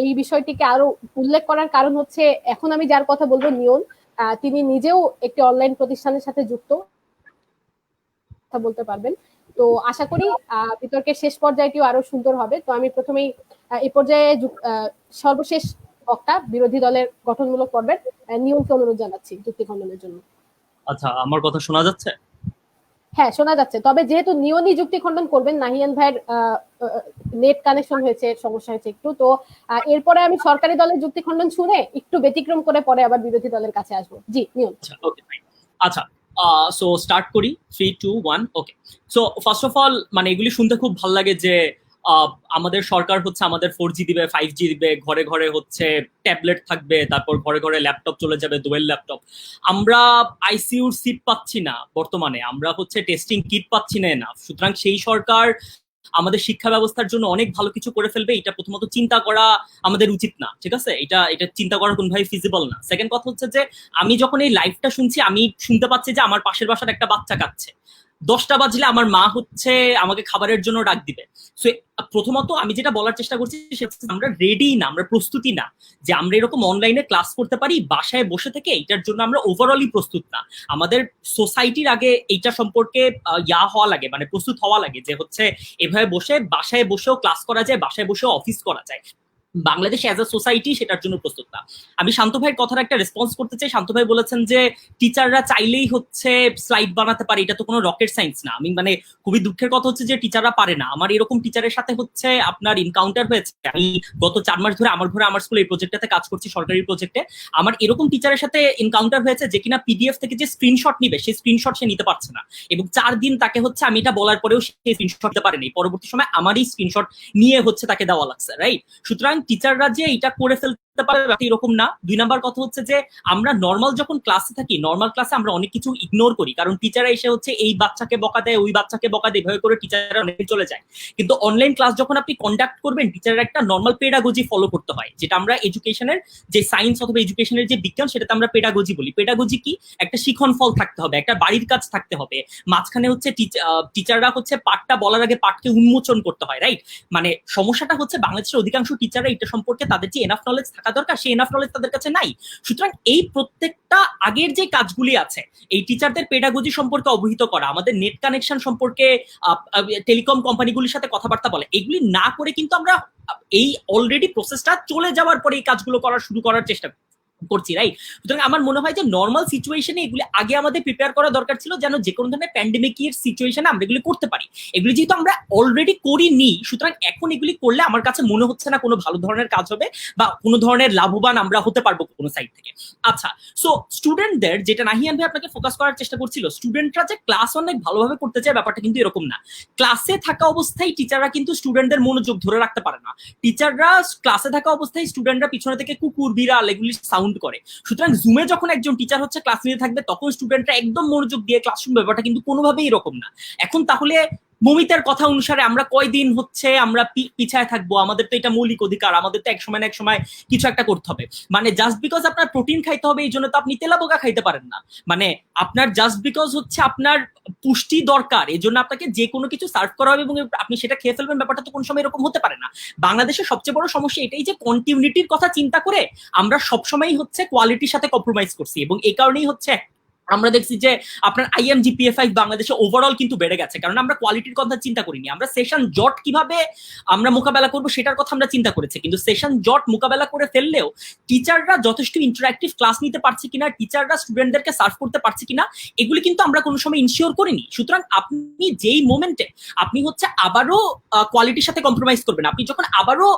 এই বিষয়টিকে আরো উল্লেখ করার কারণ হচ্ছে এখন আমি যার কথা বলবো নিয়ন, তিনি নিজেও একটি অনলাইন প্রতিষ্ঠানের সাথে যুক্ত, কথা বলতে পারবেন। তো আশা করি বিতর্কের শেষ পর্যায়টিও আরো সুন্দর হবে। তো আমি প্রথমেই এই পর্যায়ে সর্বশেষ বক্তা বিরোধী দলের গঠনমূলক পর্বের নিয়মকে অনুরোধ জানাচ্ছি যুক্তি খণ্ডনের জন্য। আচ্ছা, আমার কথা শোনা যাচ্ছে? হ্যাঁ, শোনা যাচ্ছে, তবে যেহেতু নিয়মই যুক্তি খণ্ডন করবেন, নাহিয়ান ভাইয়ের নেট কানেকশন হয়েছে, সমস্যা হয়েছে একটু, তো এরপরে আমি সরকারি দলের যুক্তি খণ্ডন শুনে একটু ব্যতিক্রম করে পরে আবার বিরোধী দলের কাছে আসবো। জি নিয়ম। ওকে, আচ্ছা, সো স্টার্ট করি 3, 2, 1। ওকে, সো ফার্স্ট অফ অল মানে এগুলি শুনতে খুব ভালো লাগে যে আমাদের সরকার হচ্ছে আমাদের 4G দিবে, 5G দিবে, ঘরে ঘরে হচ্ছে ট্যাবলেট থাকবে, তারপর ঘরে ঘরে ল্যাপটপ চলে যাবে, দোয়েল ল্যাপটপ। আমরা আইসিইউর সিট পাচ্ছি না বর্তমানে, আমরা হচ্ছে টেস্টিং কিট পাচ্ছি না। সুতরাং সেই সরকার আমাদের শিক্ষা ব্যবস্থার জন্য অনেক ভালো কিছু করে ফেলবে, এটা প্রথমত চিন্তা করা আমাদের উচিত না, ঠিক আছে? এটা চিন্তা করা কোনোভাবে ফিজিবল না। সেকেন্ড কথা হচ্ছে যে আমি যখন এই লাইভটা শুনছি, আমি শুনতে পাচ্ছি যে আমার পাশের বাসার একটা বাচ্চা কাঁদছে, 10টা বাজলে আমার মা হচ্ছে আমাকে খাবারের জন্য ডাক দিবে। সো প্রথমত আমি যেটা বলার চেষ্টা করছি সেটা আমরা রেডি না, আমরা প্রস্তুতি না যে আমরা এরকম অনলাইনে ক্লাস করতে পারি বাসায় বসে থেকে। এটার জন্য আমরা ওভারঅলই প্রস্তুত না। আমাদের সোসাইটির আগে এইটা সম্পর্কে হওয়া লাগে, মানে প্রস্তুত হওয়া লাগে যে হচ্ছে এভাবে বসে বাসায় বসেও ক্লাস করা যায়, বাসায় বসেও অফিস করা যায়। বাংলাদেশ অ্যাজ আ সোসাইটি সেটার জন্য প্রস্তুত না। আমি শান্ত ভাইয়ের কথার একটা রেসপন্স করতে চাই। শান্ত ভাই বলেছেন যে টিচাররা চাইলেই হচ্ছে স্লাইড বানাতে পারে, এটা তো কোনো রকেট সায়েন্স না। আমি মানে খুবই দুঃখের কথা হচ্ছে যে টিচাররা পারে না। আমার এরকম টিচারের সাথে হচ্ছে আপনার ইনকাউন্টার হয়েছে। আমি গত 4 মাস ধরে আমার ঘরে আমার স্কুলে এই প্রজেক্টটাতে কাজ করছি, সরকারি প্রজেক্টে। আমার এরকম টিচারের সাথে ইনকাউন্টার হয়েছে যে কিনা পিডিএফ থেকে যে স্ক্রিনশট নিবে সেই স্ক্রিনশট সে নিতে পারছে না, এবং 4 দিন তাকে হচ্ছে আমি এটা বলার পরেও সে স্ক্রিনশট নিতে পারেনি। পরবর্তী সময় আমারই স্ক্রিনশট নিয়ে হচ্ছে তাকে দেওয়া লাগছে, রাইট? সুতরাং টিচাররা যে এটা করে ফেলতে পারে এরকম না। 2 নাম্বার কথা হচ্ছে যে আমরা নর্মাল যখন ক্লাসে থাকি, নর্মাল ক্লাসে আমরা অনেক কিছু ইগনোর করি, কারণ টিচাররা এসে হচ্ছে এই বাচ্চাকে বকা দেয়, ওই বাচ্চাকে বকা দেয়, এভাবে করে টিচাররা অনেক চলে যায়। কিন্তু অনলাইন ক্লাস যখন আপনি কন্ডাক্ট করবেন, টিচারের একটা নর্মাল পেডাগজি ফলো করতে হয়, যেটা আমরা এডুকেশনের যে সায়েন্স অথবা এডুকেশনের যে বিজ্ঞান সেটাতে আমরা পেডাগজি বলি। পেডাগজি কি? একটা শিখন ফল থাকতে হবে, একটা বাড়ির কাজ থাকতে হবে, মাঝখানে হচ্ছে টিচাররা হচ্ছে পাঠটা বলার আগে পাঠকে উন্মোচন করতে হয়, রাইট? মানে সমস্যাটা হচ্ছে বাংলাদেশের অধিকাংশ টিচাররা এটা সম্পর্কে তাদের যে এনাফ নলেজ থাকা থাকা দরকার সেই এনাফ নলেজ তাদের কাছে নাই। সুতরাং এই প্রত্যেকটা আগের যে কাজগুলি আছে, এই টিচারদের পেডাগজি সম্পর্কে অবহিত করা, আমাদের নেট কানেকশন সম্পর্কে টেলিকম কোম্পানিগুলির সাথে কথাবার্তা বলা, এগুলি না করে কিন্তু আমরা এই অলরেডি প্রসেসটা চলে যাওয়ার পরে এই কাজগুলো শুরু করার চেষ্টা করছি, রাইট? সুতরাং আমার মনে হয় যে নর্মাল সিচুয়েশনে এগুলি আগে আমাদের প্রিপেয়ার করা দরকার ছিল, যেন যে কোনো ধরনের প্যান্ডেমিকের সিচুয়েশনে আমরা এগুলি করতে পারি। এগুলি যেহেতু আমরা অলরেডি করিনি, সুতরাং এখন এগুলি করলে আমার কাছে মনে হচ্ছে না কোনো ভালো ধরনের কাজ হবে বা কোনো ধরনের লাভবান আমরা হতে পারবো কোনো সাইড থেকে। আচ্ছা, সো স্টুডেন্টদের, যেটা নাহিয়ান ভাই আপনাকে ফোকাস করার চেষ্টা করছিল, স্টুডেন্টরা যে ক্লাস অনেক ভালোভাবে করতে চায় ব্যাপারটা কিন্তু এরকম না। ক্লাসে থাকা অবস্থায় টিচাররা কিন্তু স্টুডেন্টদের মনোযোগ ধরে রাখতে পারে না। টিচাররা ক্লাসে থাকা অবস্থায় স্টুডেন্টরা পিছনে থেকে কুকুর, বিড়াল এগুলি সাউন্ড করে। সুতরাং জুমে যখন একজন টিচার হচ্ছে ক্লাস নিতে থাকবে, তখন স্টুডেন্টরা একদম মনোযোগ দিয়ে ক্লাস শুনবে, ব্যাপারটা কিন্তু কোনোভাবেই এরকম না। এখন তাহলে মমিতার কথা অনুসারে আমরা কয়দিন হচ্ছে আমরা পিছায় থাকবো? আমাদের তো এটা মৌলিক অধিকার, আমাদের তো এক সময় না এক সময় কিছু একটা করতে হবে। মানে জাস্ট বিকজ আপনার প্রোটিন খাইতে হবে এই জন্য তো আপনি তেলাপোকা খাইতে পারেন না। মানে আপনার জাস্ট বিকজ হচ্ছে আপনার পুষ্টি দরকার এই জন্য আপনাকে যে কোনো কিছু সার্ভ করা হবে এবং আপনি সেটা খেয়ে ফেলবেন, ব্যাপারটা তো কোন সময় এরকম হতে পারে না। বাংলাদেশের সবচেয়ে বড় সমস্যা এটাই যে কন্টিনিউটির কথা চিন্তা করে আমরা সবসময় হচ্ছে কোয়ালিটির সাথে কম্প্রোমাইজ করছি, এবং এই কারণেই হচ্ছে আমরা দেখছি যে আপনার IMGPA5 বাংলাদেশে ওভারঅল কিন্তু বেড়ে গেছে, কারণ আমরা কোয়ালিটির কথা চিন্তা করিনি। আমরা সেশন জট কিভাবে আমরা মোকাবেলা করবো সেটার কথা আমরা চিন্তা করেছি, কিন্তু সেশন জট মোকাবেলা করে ফেললেও টিচাররা যথেষ্ট ইন্টারঅ্যাক্টিভ ক্লাস নিতে পারছে কিনা, টিচাররা স্টুডেন্টদেরকে সার্ভ করতে পারছে কিনা, এগুলি কিন্তু আমরা কোনো সময় ইনশিওর করিনি। সুতরাং আপনি যেই মোমেন্টে আপনি হচ্ছে আবারও কোয়ালিটির সাথে কম্প্রোমাইজ করবেন, আপনি যখন আবারও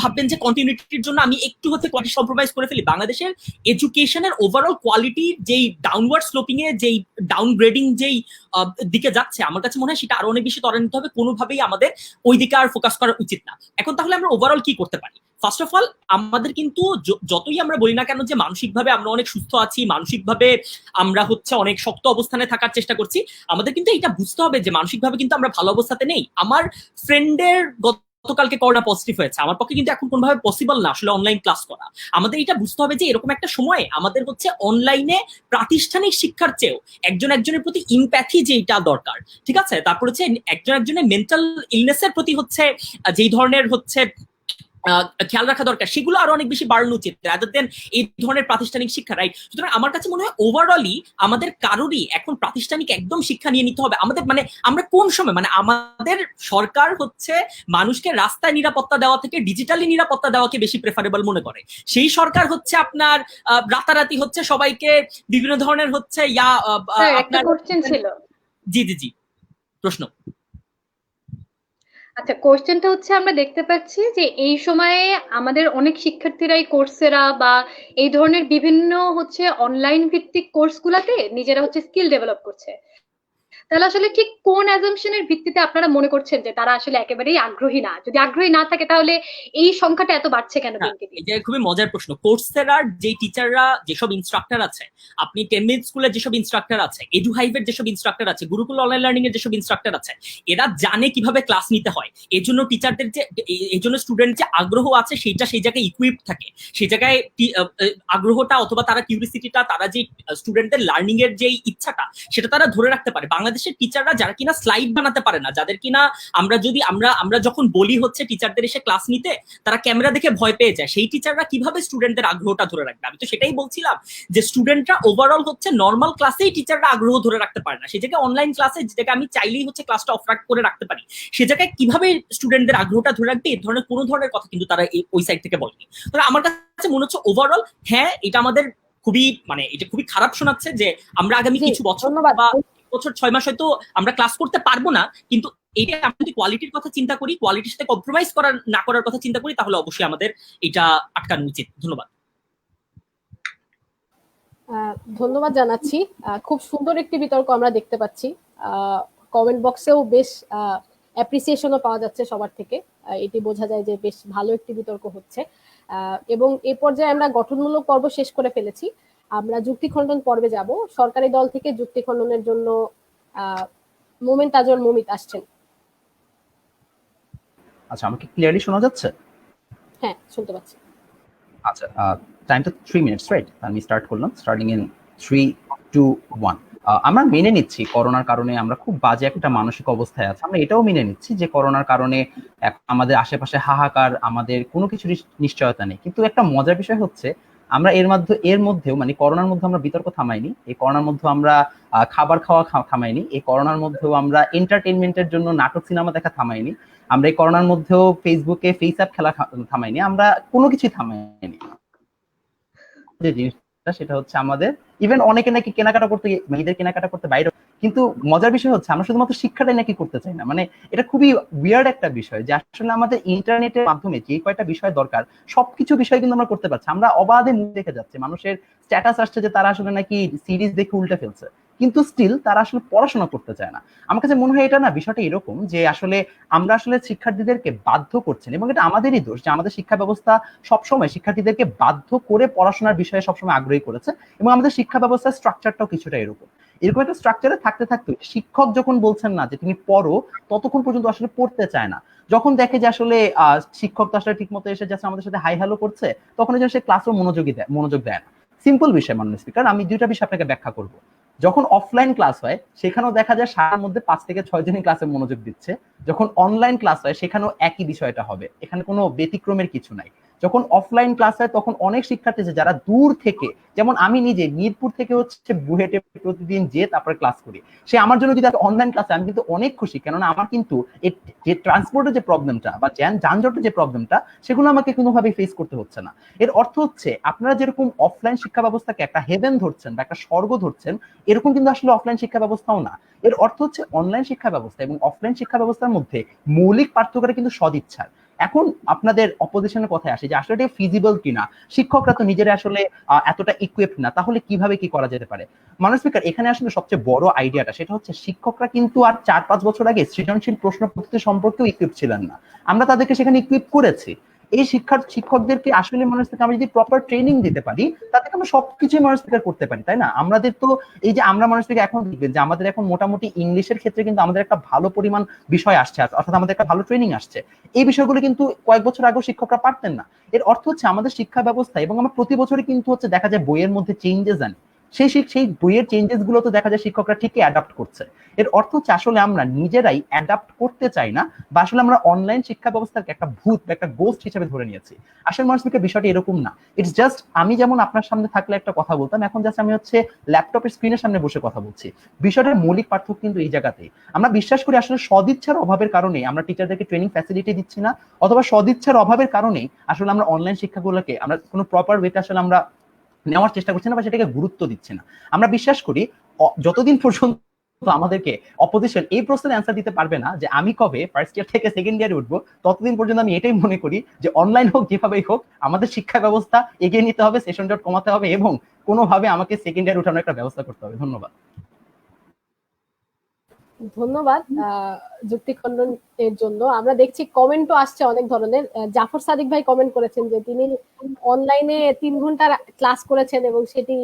ভাববেন যে কন্টিনিউটির জন্য আমি একটু হচ্ছে কোয়ালিটি কম্প্রোমাইজ করে ফেলি, বাংলাদেশের এডুকেশনের ওভারঅল কোয়ালিটির যেই ডাউনওয়ার্ড স্লোপিং এ যেই ডাউনগ্রেডিং যেই দিকে যাচ্ছে, আমার কাছে মনে হয় সেটা আরো অনেক বেশি ত্বরান্বিত হবে। কোনোভাবেই আমাদের ওই দিকে আর ফোকাস করা উচিত না। এখন তাহলে আমরা ওভারঅল কি করতে পারি? ফার্স্ট অফ অল আমাদের কিন্তু যতই আমরা বলি না কেন যে মানসিকভাবে আমরা অনেক সুস্থ আছি, মানসিকভাবে আমরা হচ্ছে অনেক শক্ত অবস্থানে থাকার চেষ্টা করছি, আমাদের কিন্তু এটা বুঝতে হবে যে মানসিকভাবে কিন্তু আমরা ভালো অবস্থাতে নেই। আমার ফ্রেন্ডের গতকালকে করোনা পজিটিভ হয়েছে, আমার পক্ষে কিন্তু এখন কোনোভাবে পসিবল না আসলে অনলাইন ক্লাস করা। আমাদের এটা বুঝতে হবে যে এরকম একটা সময়ে আমাদের হচ্ছে অনলাইনে প্রাতিষ্ঠানিক শিক্ষার চেয়েও একজন একজনের প্রতি ইমপ্যাথি যেটা দরকার, ঠিক আছে, তারপর হচ্ছে একজন একজনের মেন্টাল ইলনেসের প্রতি হচ্ছে যেই ধরনের হচ্ছে খেয়াল রাখা দরকার, সেগুলো আরো অনেক বেশি বাড়ানো উচিত রাদার দেন এই ধরনের প্রাতিষ্ঠানিক শিক্ষা, রাইট? সুতরাং আমার কাছে মনে হয় ওভারঅলি আমাদের কারোরই এখন প্রাতিষ্ঠানিক একদম শিক্ষা নিয়ে নিতে হবে। আমাদের মানে আমরা কোন সময় মানে আমাদের সরকার হচ্ছে মানুষকে রাস্তায় নিরাপত্তা দেওয়া থেকে ডিজিটালি নিরাপত্তা দেওয়াকে বেশি প্রেফারেবল মনে করে। সেই সরকার হচ্ছে আপনার রাতারাতি হচ্ছে সবাইকে বিভিন্ন ধরনের হচ্ছে একটা কোশ্চেন ছিল। জি জি জি, প্রশ্ন। আচ্ছা, কোশ্চেনটা হচ্ছে আমরা দেখতে পাচ্ছি যে এই সময়ে আমাদের অনেক শিক্ষার্থীরাই কোর্সেরা বা এই ধরনের বিভিন্ন হচ্ছে অনলাইন ভিত্তিক কোর্সগুলোতে নিজেরা হচ্ছে স্কিল ডেভেলপ করছে। তাহলে আসলে ঠিক কোন অ্যাজাম্পশনের ভিত্তিতে আপনারা মনে করছেন যে তারা আসলে একেবারেই আগ্রহী না? যদি আগ্রহী না থাকে তাহলে এই সংখ্যাটা এত বাড়ছে কেন দিনকে দিন? এটা খুবই মজার প্রশ্ন। কোর্সেরার যে টিচাররা, যেসব ইনস্ট্রাক্টর আছে, আপনি 10 মিনিট স্কুলের যেসব ইনস্ট্রাক্টর আছে, এডুহাইভের যেসব ইনস্ট্রাক্টর আছে, গুরুকুল অনলাইন লার্নিং এর যেসব ইনস্ট্রাক্টর আছে, এরা জানে কিভাবে ক্লাস নিতে হয়। এর জন্য টিচারদের যে এই জন্য স্টুডেন্ট যে আগ্রহ আছে সেইটা সেই জায়গায় ইকুইপড থাকে, সেই জায়গায় আগ্রহটা অথবা তারা কিউরিসিটিটা, তারা যে স্টুডেন্টদের লার্নিং এর যে ইচ্ছাটা সেটা তারা ধরে রাখতে পারে। বাংলাদেশের টিচাররা যারা কিনা স্লাইড বানাতে পারে না, যাদের কিনা আমরা যখন বলি হচ্ছে টিচারদের এসে ক্লাস নিতে, তারা ক্যামেরা দেখে ভয় পেয়ে যায়, সেই টিচাররা কিভাবে স্টুডেন্টদের আগ্রহটা ধরে রাখবে? আমি তো সেটাই বলছিলাম যে স্টুডেন্টরা ওভারঅল হচ্ছে নর্মাল ক্লাসেই টিচাররা আগ্রহ ধরে রাখতে পারে না, সেই জায়গায় অনলাইন ক্লাসে যেটাকে আমি চাইলেই হচ্ছে ক্লাসটা অফ করে রাখতে পারি, সে জায়গায় কিভাবে স্টুডেন্টদের আগ্রহটা ধরে রাখবে এই ধরনের কোনো ধরনের কথা কিন্তু তারা ওই সাইড থেকে বলেনি। তো আমার কাছে মনে হচ্ছে ওভারঅল হ্যাঁ, এটা আমাদের খুবই মানে এটা খুবই খারাপ শোনাচ্ছে যে আমরা আগামী কিছু বছর বা বছর 6 মাস হয়তো আমরা ক্লাস করতে পারবো না, কিন্তু এটা আমরা যদি কোয়ালিটির কথা চিন্তা করি, কোয়ালিটির সাথে কম্প্রোমাইজ না করার কথা চিন্তা করি, তাহলে অবশ্যই আমাদের এটা আটকানো উচিত। ধন্যবাদ। ধন্যবাদ জানাচ্ছি। খুব সুন্দর একটি বিতর্ক আমরা দেখতে পাচ্ছি। কমেন্ট বক্সেও বেশ অ্যাপ্রিসিয়েশনও পাওয়া যাচ্ছে সবার থেকে। এটি বোঝা যায় যে বেশ ভালো একটি বিতর্ক হচ্ছে, এবং এই পর্যায়ে আমরা গঠনমূলক পর্ব শেষ করে ফেলেছি। আমরা যুক্তি খণ্ডন পর্বে যাব। সরকারি দল থেকে যুক্তি খণ্ডনের জন্য মোমেন তাজওয়াল মমিত আসছেন। আচ্ছা, আমাকে ক্লিয়ারলি শোনা যাচ্ছে? হ্যাঁ, শুনতে পাচ্ছি। আচ্ছা, টাইমটা 3 মিনিটস, রাইট? আমি স্টার্ট করলাম, স্টার্টিং ইন 3, 2, 1। আমরা মেনে নিচ্ছি করোনার কারণে আমরা খুব বাজে একটা মানসিক অবস্থায় আছি, আমরা এটাও মেনে নিচ্ছি যে করোনার কারণে আমাদের আশেপাশে হাহাকার, আমাদের কোনো কিছু নিশ্চয়তা নেই। কিন্তু একটা মজার বিষয় হচ্ছে আমরা এর মধ্যেও মানে করোনার মধ্যে আমরা বিতর্ক থামাইনি, এই করোনার মধ্যে আমরা খাবার খাওয়া থামাইনি, এই করোনার মধ্যেও আমরা এন্টারটেইনমেন্টের জন্য নাটক সিনেমা দেখা থামাইনি, আমরা এই করোনার মধ্যেও ফেসবুকে ফেস অ্যাপ খেলা থামাইনি, আমরা কোনো কিছুই থামাইনি। যে জিনিসটা সেটা হচ্ছে আমাদের ইভেন অনেকে নাকি কেনাকাটা করতে, মেয়েদের কেনাকাটা করতে বাইরে, কিন্তু মজার বিষয় হচ্ছে আমরা শুধুমাত্র শিক্ষাটাই নাকি করতে চাই না। মানে এটা খুবই উইয়ার্ড একটা বিষয় যে আসলে আমাদের ইন্টারনেটের মাধ্যমে যে কয়টা বিষয় দরকার সবকিছু বিষয় কিন্তু আমরা করতে পারছি। আমরা অবাধে মুখ দেখে যাচ্ছে, মানুষের স্ট্যাটাস আসছে যে তারা আসলে নাকি সিরিজ দেখে উল্টে ফেলছে, কিন্তু স্টিল তারা আসলে পড়াশোনা করতে চায় না। আমার কাছে মনে হয় এটা না, বিষয়টা এরকম যে আসলে আমরা আসলে শিক্ষার্থীদেরকে বাধ্য করছেন, এবং এটা আমাদেরই দোষ যে আমাদের শিক্ষা ব্যবস্থা সবসময় শিক্ষার্থীদেরকে বাধ্য করে পড়াশোনার বিষয়ে সবসময় আগ্রহী করেছে, এবং আমাদের শিক্ষা ব্যবস্থার স্ট্রাকচারটাও কিছুটা এরকম একটা স্ট্রাকচারে থাকতে থাকতে শিক্ষক যখন বলছেন না যে তুমি পড়ো, ততক্ষণ পর্যন্ত আসলে পড়তে চায় না। যখন দেখে যে আসলে শিক্ষক তো আসলে ঠিক মতো এসে যাচ্ছে আমাদের সাথে হাই হ্যালো করছে, তখন সে ক্লাসও মনোযোগ দেয় না। সিম্পল বিষয় মাননীয় স্পিকার, আমি দুইটা বিষয় আপনাকে ব্যাখ্যা করব। যখন অফলাইন ক্লাস হয় সেখানেও দেখা যায় সারার মধ্যে 5 থেকে 6 জনই ক্লাসে মনোযোগ দিচ্ছে, যখন অনলাইন ক্লাস হয় সেখানেও একই বিষয়টা হবে, এখানে কোনো ব্যতিক্রমের কিছু নাই। যখন অফলাইন ক্লাস হয় তখন অনেক শিক্ষার্থী যারা দূর থেকে, যেমন আমি নিজে মিরপুর থেকে হচ্ছে বুয়েটে প্রতিদিন যে তারপরে ক্লাস করি, সে আমার জন্য যদি অনলাইন ক্লাসে, আমি কিন্তু অনেক খুশি, কেননা আমার কিন্তু যে ট্রান্সপোর্টের যে প্রবলেমটা বা যানজটের যে প্রবলেমটা সেগুলো আমাকে কোনোভাবেই ফেস করতে হচ্ছে না। এর অর্থ হচ্ছে আপনারা যেরকম অফলাইন শিক্ষা ব্যবস্থাকে একটা হেভেন ধরছেন বা একটা স্বর্গ ধরছেন, এরকম কিন্তু আসলে অফলাইন শিক্ষা ব্যবস্থাও না। এর অর্থ হচ্ছে অনলাইন শিক্ষা ব্যবস্থা এবং অফলাইন শিক্ষা ব্যবস্থার মধ্যে মৌলিক পার্থক্যটা কিন্তু সদিচ্ছার। এখন আপনাদের অপোজিশনের কথায় আসে যে আসলে এটা ফিজিবল কিনা, শিক্ষকরা তো নিজেরা আসলে এতটা ইকুইপড না, তাহলে কিভাবে কি করা যেতে পারে। মাননীয় স্পিকার, এখানে আসলে সবচেয়ে বড় আইডিয়াটা সেটা হচ্ছে শিক্ষকরা কিন্তু আর 4-5 বছর আগে সৃজনশীল প্রশ্ন পদ্ধতি সম্পর্কেও ইকুইপ ছিলেন না, আমরা তাদেরকে সেখানে ইকুইপ করেছি। এই শিক্ষকদেরকে আসলে মানুষ থেকে আমরা যদি প্রপার ট্রেনিং দিতে পারি, তাতে আমরা সবকিছুই মানুষ থেকে করতে পারি, তাই না? আমাদের তো এই যে আমরা মানুষ থেকে এখন দেখবেন যে আমাদের এখন মোটামুটি ইংলিশের ক্ষেত্রে কিন্তু আমাদের একটা ভালো পরিমাণ বিষয় আসছে, অর্থাৎ আমাদের একটা ভালো ট্রেনিং আসছে। এই বিষয়গুলো কিন্তু কয়েক বছর আগেও শিক্ষকরা পারতেন না। এর অর্থ হচ্ছে আমাদের শিক্ষা ব্যবস্থা, এবং আমরা প্রতি বছরই কিন্তু হচ্ছে দেখা যায় বইয়ের মধ্যে চেঞ্জেস আনি, সেই বইয়ের চেঞ্জেস গুলো তো দেখা যায় শিক্ষকরা ঠিকই অ্যাডাপ্ট করছে। এর অর্থ হচ্ছে আসলে আমরা নিজেরাই অ্যাডাপ্ট করতে চাই না, বা আসলে আমরা অনলাইন শিক্ষা ব্যবস্থাকে একটা ভূত বা একটা গোস্ট হিসেবে ধরে নিয়েছি। আসলে মানুষের বিষয়টা এরকম না। ইটস জাস্ট আমি যেমন আপনার সামনে থাকলে একটা কথা বলতাম, এখন জাস্ট আমি হচ্ছে ল্যাপটপের স্ক্রিনের সামনে বসে কথা বলছি। বিষয়টার মৌলিক পার্থক্য কিন্তু এই জায়গাতেই। আমরা বিশ্বাস করি আসলে সদিচ্ছার অভাবের কারণে আমরা টিচারদেরকে ট্রেনিং ফ্যাসিলিটি দিচ্ছি না, অথবা সদিচ্ছার অভাবের কারণেই আসলে আমরা অনলাইন শিক্ষাগুলোকে আমরা কোনো প্রপার ওয়েতে আসলে আমরা নেওয়ার চেষ্টা করছি না বা সেটাকে গুরুত্ব দিচ্ছে না। আমরা বিশ্বাস করি যতদিন পর্যন্ত আমাদেরকে অপোজিশন এই প্রশ্নের অ্যান্সার দিতে পারবে না যে আমি কবে ফার্স্ট ইয়ার থেকে সেকেন্ড ইয়ারে উঠবো, ততদিন পর্যন্ত আমি এটাই মনে করি যে অনলাইন হোক যেভাবেই হোক আমাদের শিক্ষা ব্যবস্থা এগিয়ে নিতে হবে, সেশন জট কমাতে হবে, এবং কোনোভাবে আমাকে সেকেন্ড ইয়ার উঠানোর একটা ব্যবস্থা করতে হবে। ধন্যবাদ। ধন্যবাদ যুক্তি খণ্ডন এর জন্য। আমরা দেখছি কমেন্টও আসছে অনেক ধরনের। জাফর সাদিক ভাই কমেন্ট করেছেন যে তিনি অনলাইনে 3 ঘন্টা ক্লাস করেছেন এবং সেটি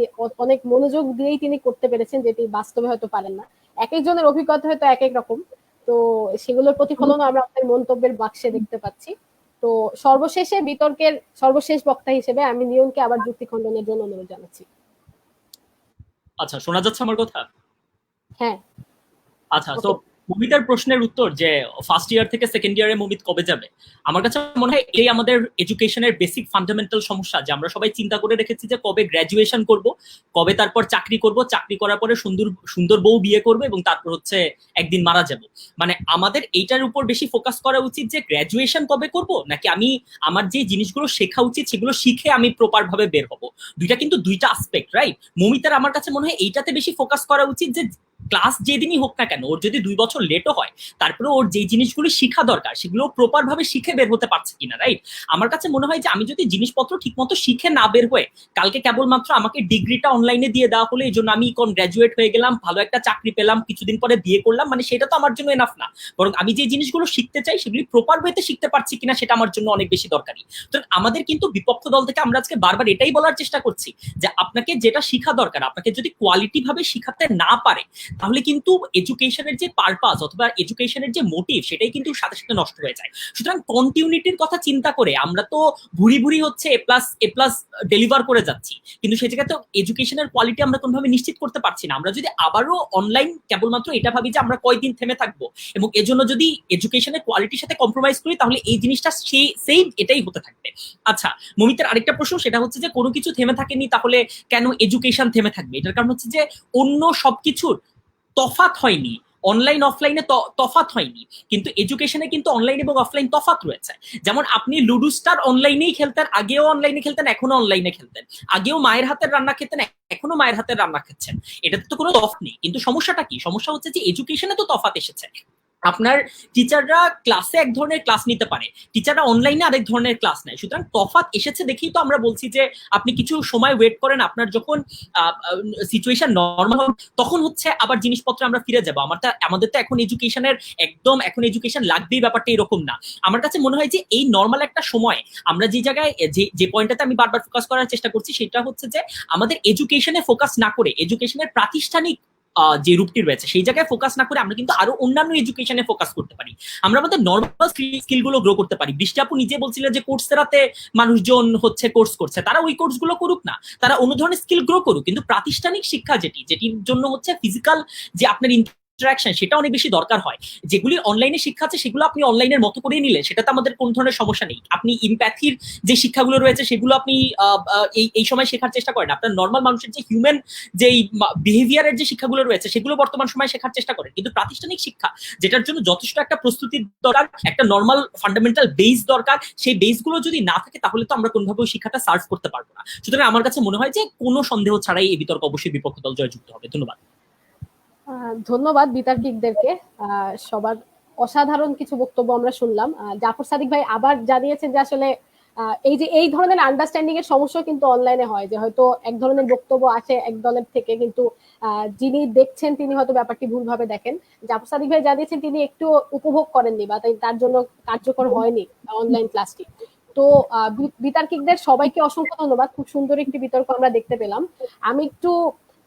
অনেক মনোযোগ দিয়েই তিনি করতে পেরেছেন, যেটি বাস্তবে হয়তো পারেন না। এক একজনের অভিজ্ঞতা হয়তো এক এক রকম, তো সেগুলোর প্রতিফলনও আমরা আপনার মন্তব্যের বাক্সে দেখতে পাচ্ছি। তো সর্বশেষে বিতর্কের সর্বশেষ বক্তা হিসেবে আমি নিয়নকে আবার যুক্তি খণ্ডনের জন্য অনুরোধ জানাচ্ছি। আচ্ছা, শোনা যাচ্ছে আমার কথা? হ্যাঁ। আচ্ছা, তো মমিতার প্রশ্নের উত্তর যে ফার্স্ট ইয়ার থেকে সেকেন্ড ইয়ারে মমিত কবে যাবে, আমার কাছে মনে হয় এই আমাদের এডুকেশনের বেসিক ফান্ডামেন্টাল সমস্যা, যে আমরা সবাই চিন্তা করে রেখেছি যে কবে গ্র্যাজুয়েশন করব, কবে তারপর চাকরি করব, চাকরি করার পরে সুন্দর বউ বিয়ে করবে এবং তারপর হচ্ছে একদিন মারা যাব। মানে আমাদের এইটার উপর বেশি ফোকাস করা উচিত যে গ্র্যাজুয়েশন কবে করব, নাকি আমি আমার যে জিনিসগুলো শেখা উচিত সেগুলো শিখে আমি প্রপার ভাবে বের হব। দুইটা কিন্তু দুইটা আসপেক্ট, রাইট? মমিতার আমার কাছে মনে হয় এইটাতে বেশি ফোকাস করা উচিত যে ক্লাস যেদিনই হোক না কেন, ওর যদি 2 বছর লেটও হয়, তারপরে ওর যে জিনিসগুলো শিখা দরকার সেগুলো প্রপার ভাবে শিখে বের হতে পারছে কিনা, রাইট? আমার কাছে মনে হয় যে আমি যদি জিনিসপত্র ঠিক মতো শিখে না বের হয়ে কালকে কেবলমাত্র আমাকে ডিগ্রিটা অনলাইনে দিয়ে দেওয়া হলে এই জন্য আমি কোন গ্র্যাজুয়েট হয়ে গেলাম, ভালো একটা চাকরি পেলাম, কিছুদিন পরে বিয়ে করলাম, মানে সেটা তো আমার জন্য এনাফ না। বরং আমি যে জিনিসগুলো শিখতে চাই সেগুলি প্রপার ওয়েতে শিখতে পারছি কিনা সেটা আমার জন্য অনেক বেশি দরকারি। তো আমাদের কিন্তু বিপক্ষ দল থেকে আমরা আজকে বারবার এটাই বলার চেষ্টা করছি যে আপনাকে যেটা শিখা দরকার, আপনাকে যদি কোয়ালিটি ভাবে শিখাতে না পারে, তাহলে কিন্তু এডুকেশনের যে পারপাস অথবা এডুকেশনের যে মোটিভ সেটাই কিন্তু সাথে সাথে নষ্ট হয়ে যায়। সুতরাং কন্টিনিউটির কথা চিন্তা করে আমরা তো ভুরি ভুরি হচ্ছে এ প্লাস ডেলিভার করে যাচ্ছি, কিন্তু সেই জায়গায় তো এডুকেশনের কোয়ালিটি আমরা কোনোভাবে নিশ্চিত করতে পারছি না। আমরা যদি আবারও অনলাইন কেবলমাত্র এটা ভাবি যে আমরা কয়দিন থেমে থাকবো এবং এজন্য যদি এডুকেশনের কোয়ালিটির সাথে কম্প্রোমাইজ করি তাহলে এই জিনিসটা সেম এটাই হতে থাকবে। আচ্ছা, মমিতের আরেকটা প্রশ্ন, সেটা হচ্ছে যে কোনো কিছু থেমে থাকেনি তাহলে কেন এডুকেশন থেমে থাকবে? এটার কারণ হচ্ছে যে অন্য সবকিছুর তফাৎ হয়নি, অনলাইন অফলাইনে তফাৎ হয়নি, কিন্তু এডুকেশনে কিন্তু অনলাইন এবং অফলাইন তফাৎ রয়েছে। যেমন আপনি লুডো স্টার অনলাইনেই খেলতেন, আগেও অনলাইনে খেলতেন, এখনো অনলাইনে খেলতেন, আগেও মায়ের হাতের রান্না খেতেন, এখনো মায়ের হাতের রান্না খাচ্ছেন, এটাতে তো কোনো তফাৎ নেই। কিন্তু সমস্যাটা কি? সমস্যা হচ্ছে যে এডুকেশনে তো তফাৎ এসেছে। আপনার টিচাররা ক্লাসে এক ধরনের ক্লাস নিতে পারে, টিচাররা অনলাইনে আরেক ধরনের ক্লাস নেয়। সুতরাং তফাৎ এসেছে দেখেই তো আমরা বলছি যে আপনি কিছু সময় ওয়েট করেন, আপনার যখন সিচুয়েশন নর্মাল হবে তখন হচ্ছে আবার জিনিসপত্র আমরা ফিরে যাবো। আমাদের তো এখন এডুকেশনের একদম এখন এডুকেশন লাগবেই, ব্যাপারটা এরকম না। আমার কাছে মনে হয় যে এই নর্মাল একটা সময় আমরা যে জায়গায় যে পয়েন্টটাতে আমি বারবার ফোকাস করার চেষ্টা করছি সেটা হচ্ছে যে আমাদের এডুকেশনে ফোকাস না করে এডুকেশনের প্রাতিষ্ঠানিক যে রূপটি রয়েছে সেই জায়গায় ফোকাস না করে আমরা কিন্তু আরো অন্যান্য এডুকেশনে ফোকাস করতে পারি। আমরা আমাদের নর্মাল স্কিলগুলো গ্রো করতে পারি। বৃষ্টি আপু নিজে বলছিলেন যে কোর্সেরাতে মানুষজন হচ্ছে কোর্স করছে, তারা ওই কোর্সগুলো করুক না, তারা অন্য ধরনের স্কিল গ্রো করুক, কিন্তু প্রাতিষ্ঠানিক শিক্ষা যেটির জন্য হচ্ছে ফিজিক্যাল যে আপনার ইন্টারাকশন সেটা অনেক বেশি দরকার হয়। যেগুলি অনলাইনে শিক্ষা আছে সেগুলো আপনি অনলাইনের মতো করে নিলে সেটাতে আমাদের কোন ধরনের সমস্যা নেই। আপনি ইমপ্যাথির যে শিক্ষাগুলো রয়েছে সেগুলো আপনি এই সময় শেখার চেষ্টা করেন, আপনার নর্মাল মানুষের যে হিউম্যান যে বিহেভিয়ারের যে শিক্ষাগুলো রয়েছে সেগুলো বর্তমান সময়ে শেখার চেষ্টা করেন। কিন্তু প্রাতিষ্ঠানিক শিক্ষা যেটার জন্য যথেষ্ট একটা প্রস্তুতির দরকার, একটা নর্মাল ফান্ডামেন্টাল বেস দরকার, সেই বেসগুলো যদি না থাকে তাহলে তো আমরা কোনোভাবে ওই শিক্ষাটা সার্ভ করতে পারবো না। সুতরাং আমার কাছে মনে হয় যে কোনো সন্দেহ ছাড়াই এই বিতর্ক অবশ্যই বিপক্ষ দল জয়যুক্ত হবে। ধন্যবাদ। ধন্যবাদ বিতার্কিকদেরকে, সবার অসাধারণ কিছু বক্তব্য আমরা শুনলাম। জাফর সাদিক ভাই আবার জানিয়েছেন যে আসলে এই ধরনের আন্ডারস্ট্যান্ডিং এর সমস্যা কিন্তু অনলাইনে হয়, যে হয়তো এক ধরনের বক্তব্য আসে এক দলের থেকে, কিন্তু যিনি দেখছেন তিনি হয়তো ব্যাপারটি ভুলভাবে দেখেন। জাফর সাদিক ভাই জানিয়েছেন তিনি একটু উপভোগ করেননি বা তার জন্য কার্যকর হয়নি অনলাইন ক্লাসটি। তো বিতার্কিকদের সবাইকে অসংখ্য ধন্যবাদ, খুব সুন্দর একটি বিতর্ক আমরা দেখতে পেলাম। আমি একটু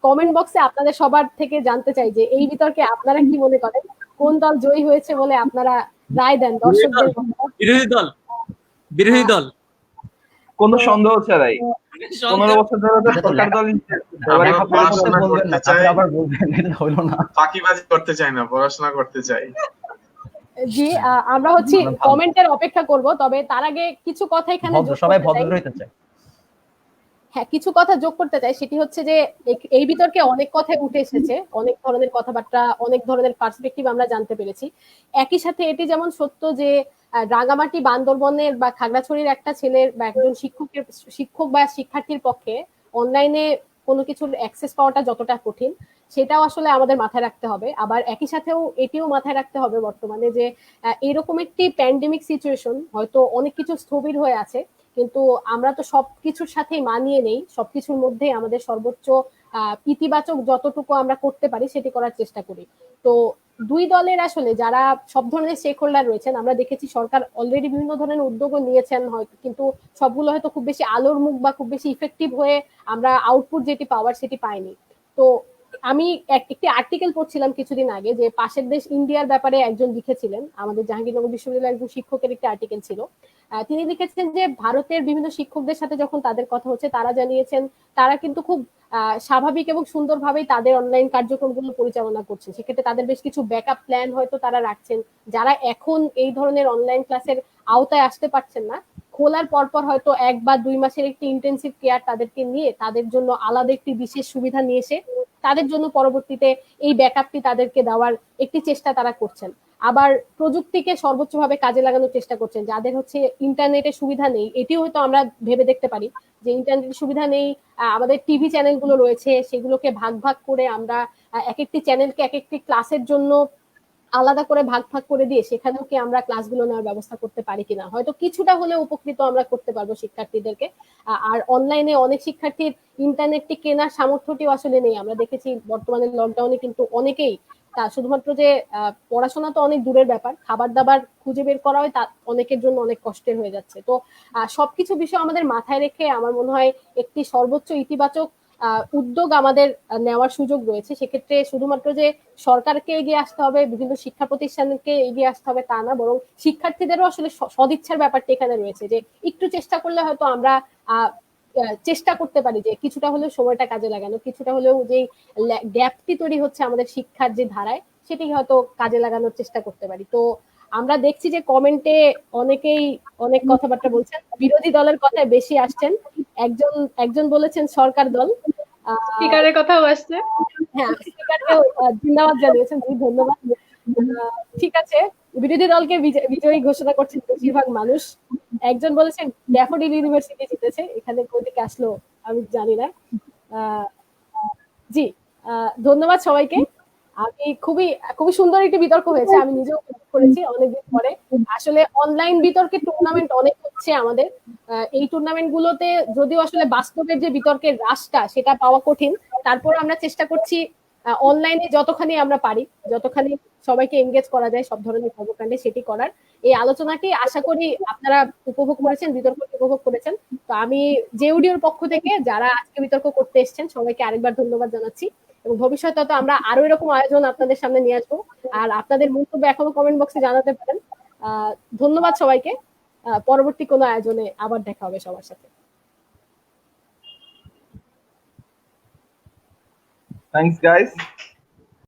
কমেন্ট বক্সে আপনাদের সবার থেকে জানতে চাই যে এই বিতর্কে আপনারা কি মনে করেন, কোন দল জয়ী হয়েছে বলে আপনারা রায় দেন দর্শকদের? বিরোধী দল কোনো সন্দেহ ছাড়াই 15 বছর ধরে তো সরকার দল আবার বলবেন এটা হলো না, ফাঁকিবাজি করতে চাই না, পড়াশোনা করতে চাই। জি, আমরা হচ্ছে কমেন্টের অপেক্ষা করব, তবে তার আগে কিছু কথা এখানে সবাই ভদ্র হইতে চায়। হ্যাঁ, কিছু কথা যোগ করতে চাই, সেটি হচ্ছে যে এই বিতর্কে অনেক কথাই উঠে এসেছে, অনেক ধরনের কথাবার্তা, অনেক ধরনের পার্সপেক্টিভ আমরা জানতে পেরেছি। একই সাথে এটি যেমন সত্য যে রাঙামাটি, বান্দরবনের বা খাগড়াছড়ির একটা ছেলের বা একজন শিক্ষক বা শিক্ষার্থীর পক্ষে অনলাইনে কোনো কিছুর অ্যাক্সেস পাওয়াটা যতটা কঠিন সেটাও আসলে আমাদের মাথায় রাখতে হবে। আবার একই সাথেও এটিও মাথায় রাখতে হবে বর্তমানে যে এরকম একটি প্যান্ডেমিক সিচুয়েশন, হয়তো অনেক কিছু স্থবির হয়ে আছে, কিন্তু আমরা তো সবকিছুর সাথেই মানিয়ে নেই, সবকিছুর মধ্যে আমাদের সর্বোচ্চ ইতিবাচক যতটুকু আমরা করতে পারি সেটি করার চেষ্টা করি। তো দুই দলের আসলে যারা সব ধরনের স্টেক হোল্ডার রয়েছেন, আমরা দেখেছি সরকার অলরেডি বিভিন্ন ধরনের উদ্যোগও নিয়েছেন হয়তো, কিন্তু সবগুলো হয়তো খুব বেশি আলোর মুখ বা খুব বেশি ইফেক্টিভ হয়ে আমরা আউটপুট যেটি পাওয়ার সেটি পাইনি। তো আমি একটি আর্টিকেল পড়ছিলাম কিছুদিন আগে যে পাশের দেশ ইন্ডিয়ার ব্যাপারে একজন লিখেছিলেন, আমাদের জাহাঙ্গীরনগর বিশ্ববিদ্যালয়ের একজন শিক্ষকের একটি আর্টিকেল ছিল। তিনি লিখেছেন যে ভারতের বিভিন্ন শিক্ষকদের সাথে যখন তাদের কথা হচ্ছে তারা জানিয়েছেন তারা কিন্তু খুব স্বাভাবিক এবং সুন্দরভাবেই তাদের অনলাইন কার্যক্রমগুলো পরিচালনা করছে। সেক্ষেত্রে তাদের বেশ কিছু ব্যাকআপ প্ল্যান হয়তো তারা রাখছেন, যারা এখন এই ধরনের অনলাইন ক্লাসের আওতায় আসতে পারছেন না, খোলার পরপর হয়তো 1 বা 2 মাসের একটি ইন্টেন্সিভ কেয়ার তাদেরকে নিয়ে তাদের জন্য আলাদা একটি বিশেষ সুবিধা নিয়ে এসে তাদের জন্য পরবর্তীতে এই ব্যাকআপটি তাদেরকে দেওয়ার একটি চেষ্টা তারা করছেন। আবার প্রযুক্তিকে সর্বোচ্চভাবে কাজে লাগানোর চেষ্টা করছেন। যাদের হচ্ছে ইন্টারনেটের সুবিধা নেই, এটিও হয়তো আমরা ভেবে দেখতে পারি যে ইন্টারনেটের সুবিধা নেই, আমাদের টিভি চ্যানেলগুলো রয়েছে, সেগুলোকে ভাগ ভাগ করে আমরা এক একটি চ্যানেলকে এক একটি ক্লাসের জন্য আলাদা করে ভাগ ভাগ করে দিয়ে সেখানেও কি আমরা ক্লাসগুলো নেওয়ার ব্যবস্থা করতে পারি কিনা, হয়তো কিছুটা হলেও উপকৃত আমরা করতে পারবো শিক্ষার্থীদেরকে। আর অনলাইনে অনেক শিক্ষার্থীর ইন্টারনেটটি কেনার সামর্থ্যটিও আসলে নেই। আমরা দেখেছি বর্তমানে লকডাউনে কিন্তু অনেকেই তা শুধুমাত্র যে পড়াশোনা তো অনেক দূরের ব্যাপার, খাবার দাবার খুঁজে বের করা হয় তা অনেকের জন্য অনেক কষ্টের হয়ে যাচ্ছে। তো সবকিছু বিষয় আমাদের মাথায় রেখে আমার মনে হয় একটি সর্বোচ্চ ইতিবাচক উদ্যোগ আমাদের নেওয়ার সুযোগ রয়েছে। সেক্ষেত্রে শুধুমাত্র যে সরকারকে এগিয়ে আসতে হবে, বিভিন্ন শিক্ষা প্রতিষ্ঠানকে এগিয়ে আসতে হবে তা না, বরং শিক্ষার্থীদেরও আসলে সদিচ্ছার ব্যাপারটা এখানে রয়েছে, যে একটু চেষ্টা করলে হয়তো আমরা চেষ্টা করতে পারি যে কিছুটা হলেও সময়টা কাজে লাগানো, কিছুটা হলেও যে গ্যাপটি তৈরি হচ্ছে আমাদের শিক্ষার যে ধারায়, সেটি হয়তো কাজে লাগানোর চেষ্টা করতে পারি। তো আমরা দেখছি যে কমেন্টে অনেকেই অনেক কথাবার্তা বলছেন, বিরোধী দলের কথায় বেশি আসছেন। একজন বলেছেন সরকার দল, স্পিকারের কথাও আসছে। হ্যাঁ, স্পিকারকেও জিন্দাবাদ জানিয়েছেন, জি ধন্যবাদ। ঠিক আছে, বিরোধী দলকে বিজয়ী ঘোষণা করছেন বেশিরভাগ মানুষ। একজন বলেছেন ড্যাফোডিল ইউনিভার্সিটি জিতেছে, এখানে কোথা থেকে আসলো আমি জানি না। জি, ধন্যবাদ সবাইকে। আমি খুবই সুন্দর একটি বিতর্ক হয়েছে, আমি নিজেও করেছি অনেকদিন পরে। আসলে অনলাইন বিতর্কের টুর্নামেন্ট অনেক হচ্ছে আমাদের, এই টুর্নামেন্ট গুলোতে যদিও আসলে বাস্তবের যে বিতর্কের রাশটা সেটা পাওয়া কঠিন, তারপর আমরা চেষ্টা করছি অনলাইনে যতখানি আমরা পারি, যতখানি সবাইকে এনগেজ করা যায় সব ধরনের কর্মকাণ্ডে, সেটি করার। এই আলোচনাটি আশা করি আপনারা উপভোগ করেছেন, বিতর্ক উপভোগ করেছেন। তো আমি জেউডিওর পক্ষ থেকে যারা আজকে বিতর্ক করতে এসেছেন সবাইকে আরেকবার ধন্যবাদ জানাচ্ছি, এবং ভবিষ্যতে তো আমরা আরো এরকম আয়োজন আপনাদের সামনে নিয়ে আসবো। আর আপনাদের মন্তব্য এখনো কমেন্ট বক্সে জানাতে পারেন। ধন্যবাদ সবাইকে। পরবর্তী কোনো আয়োজনে আবার দেখা হবে সবার সাথে। Thanks guys.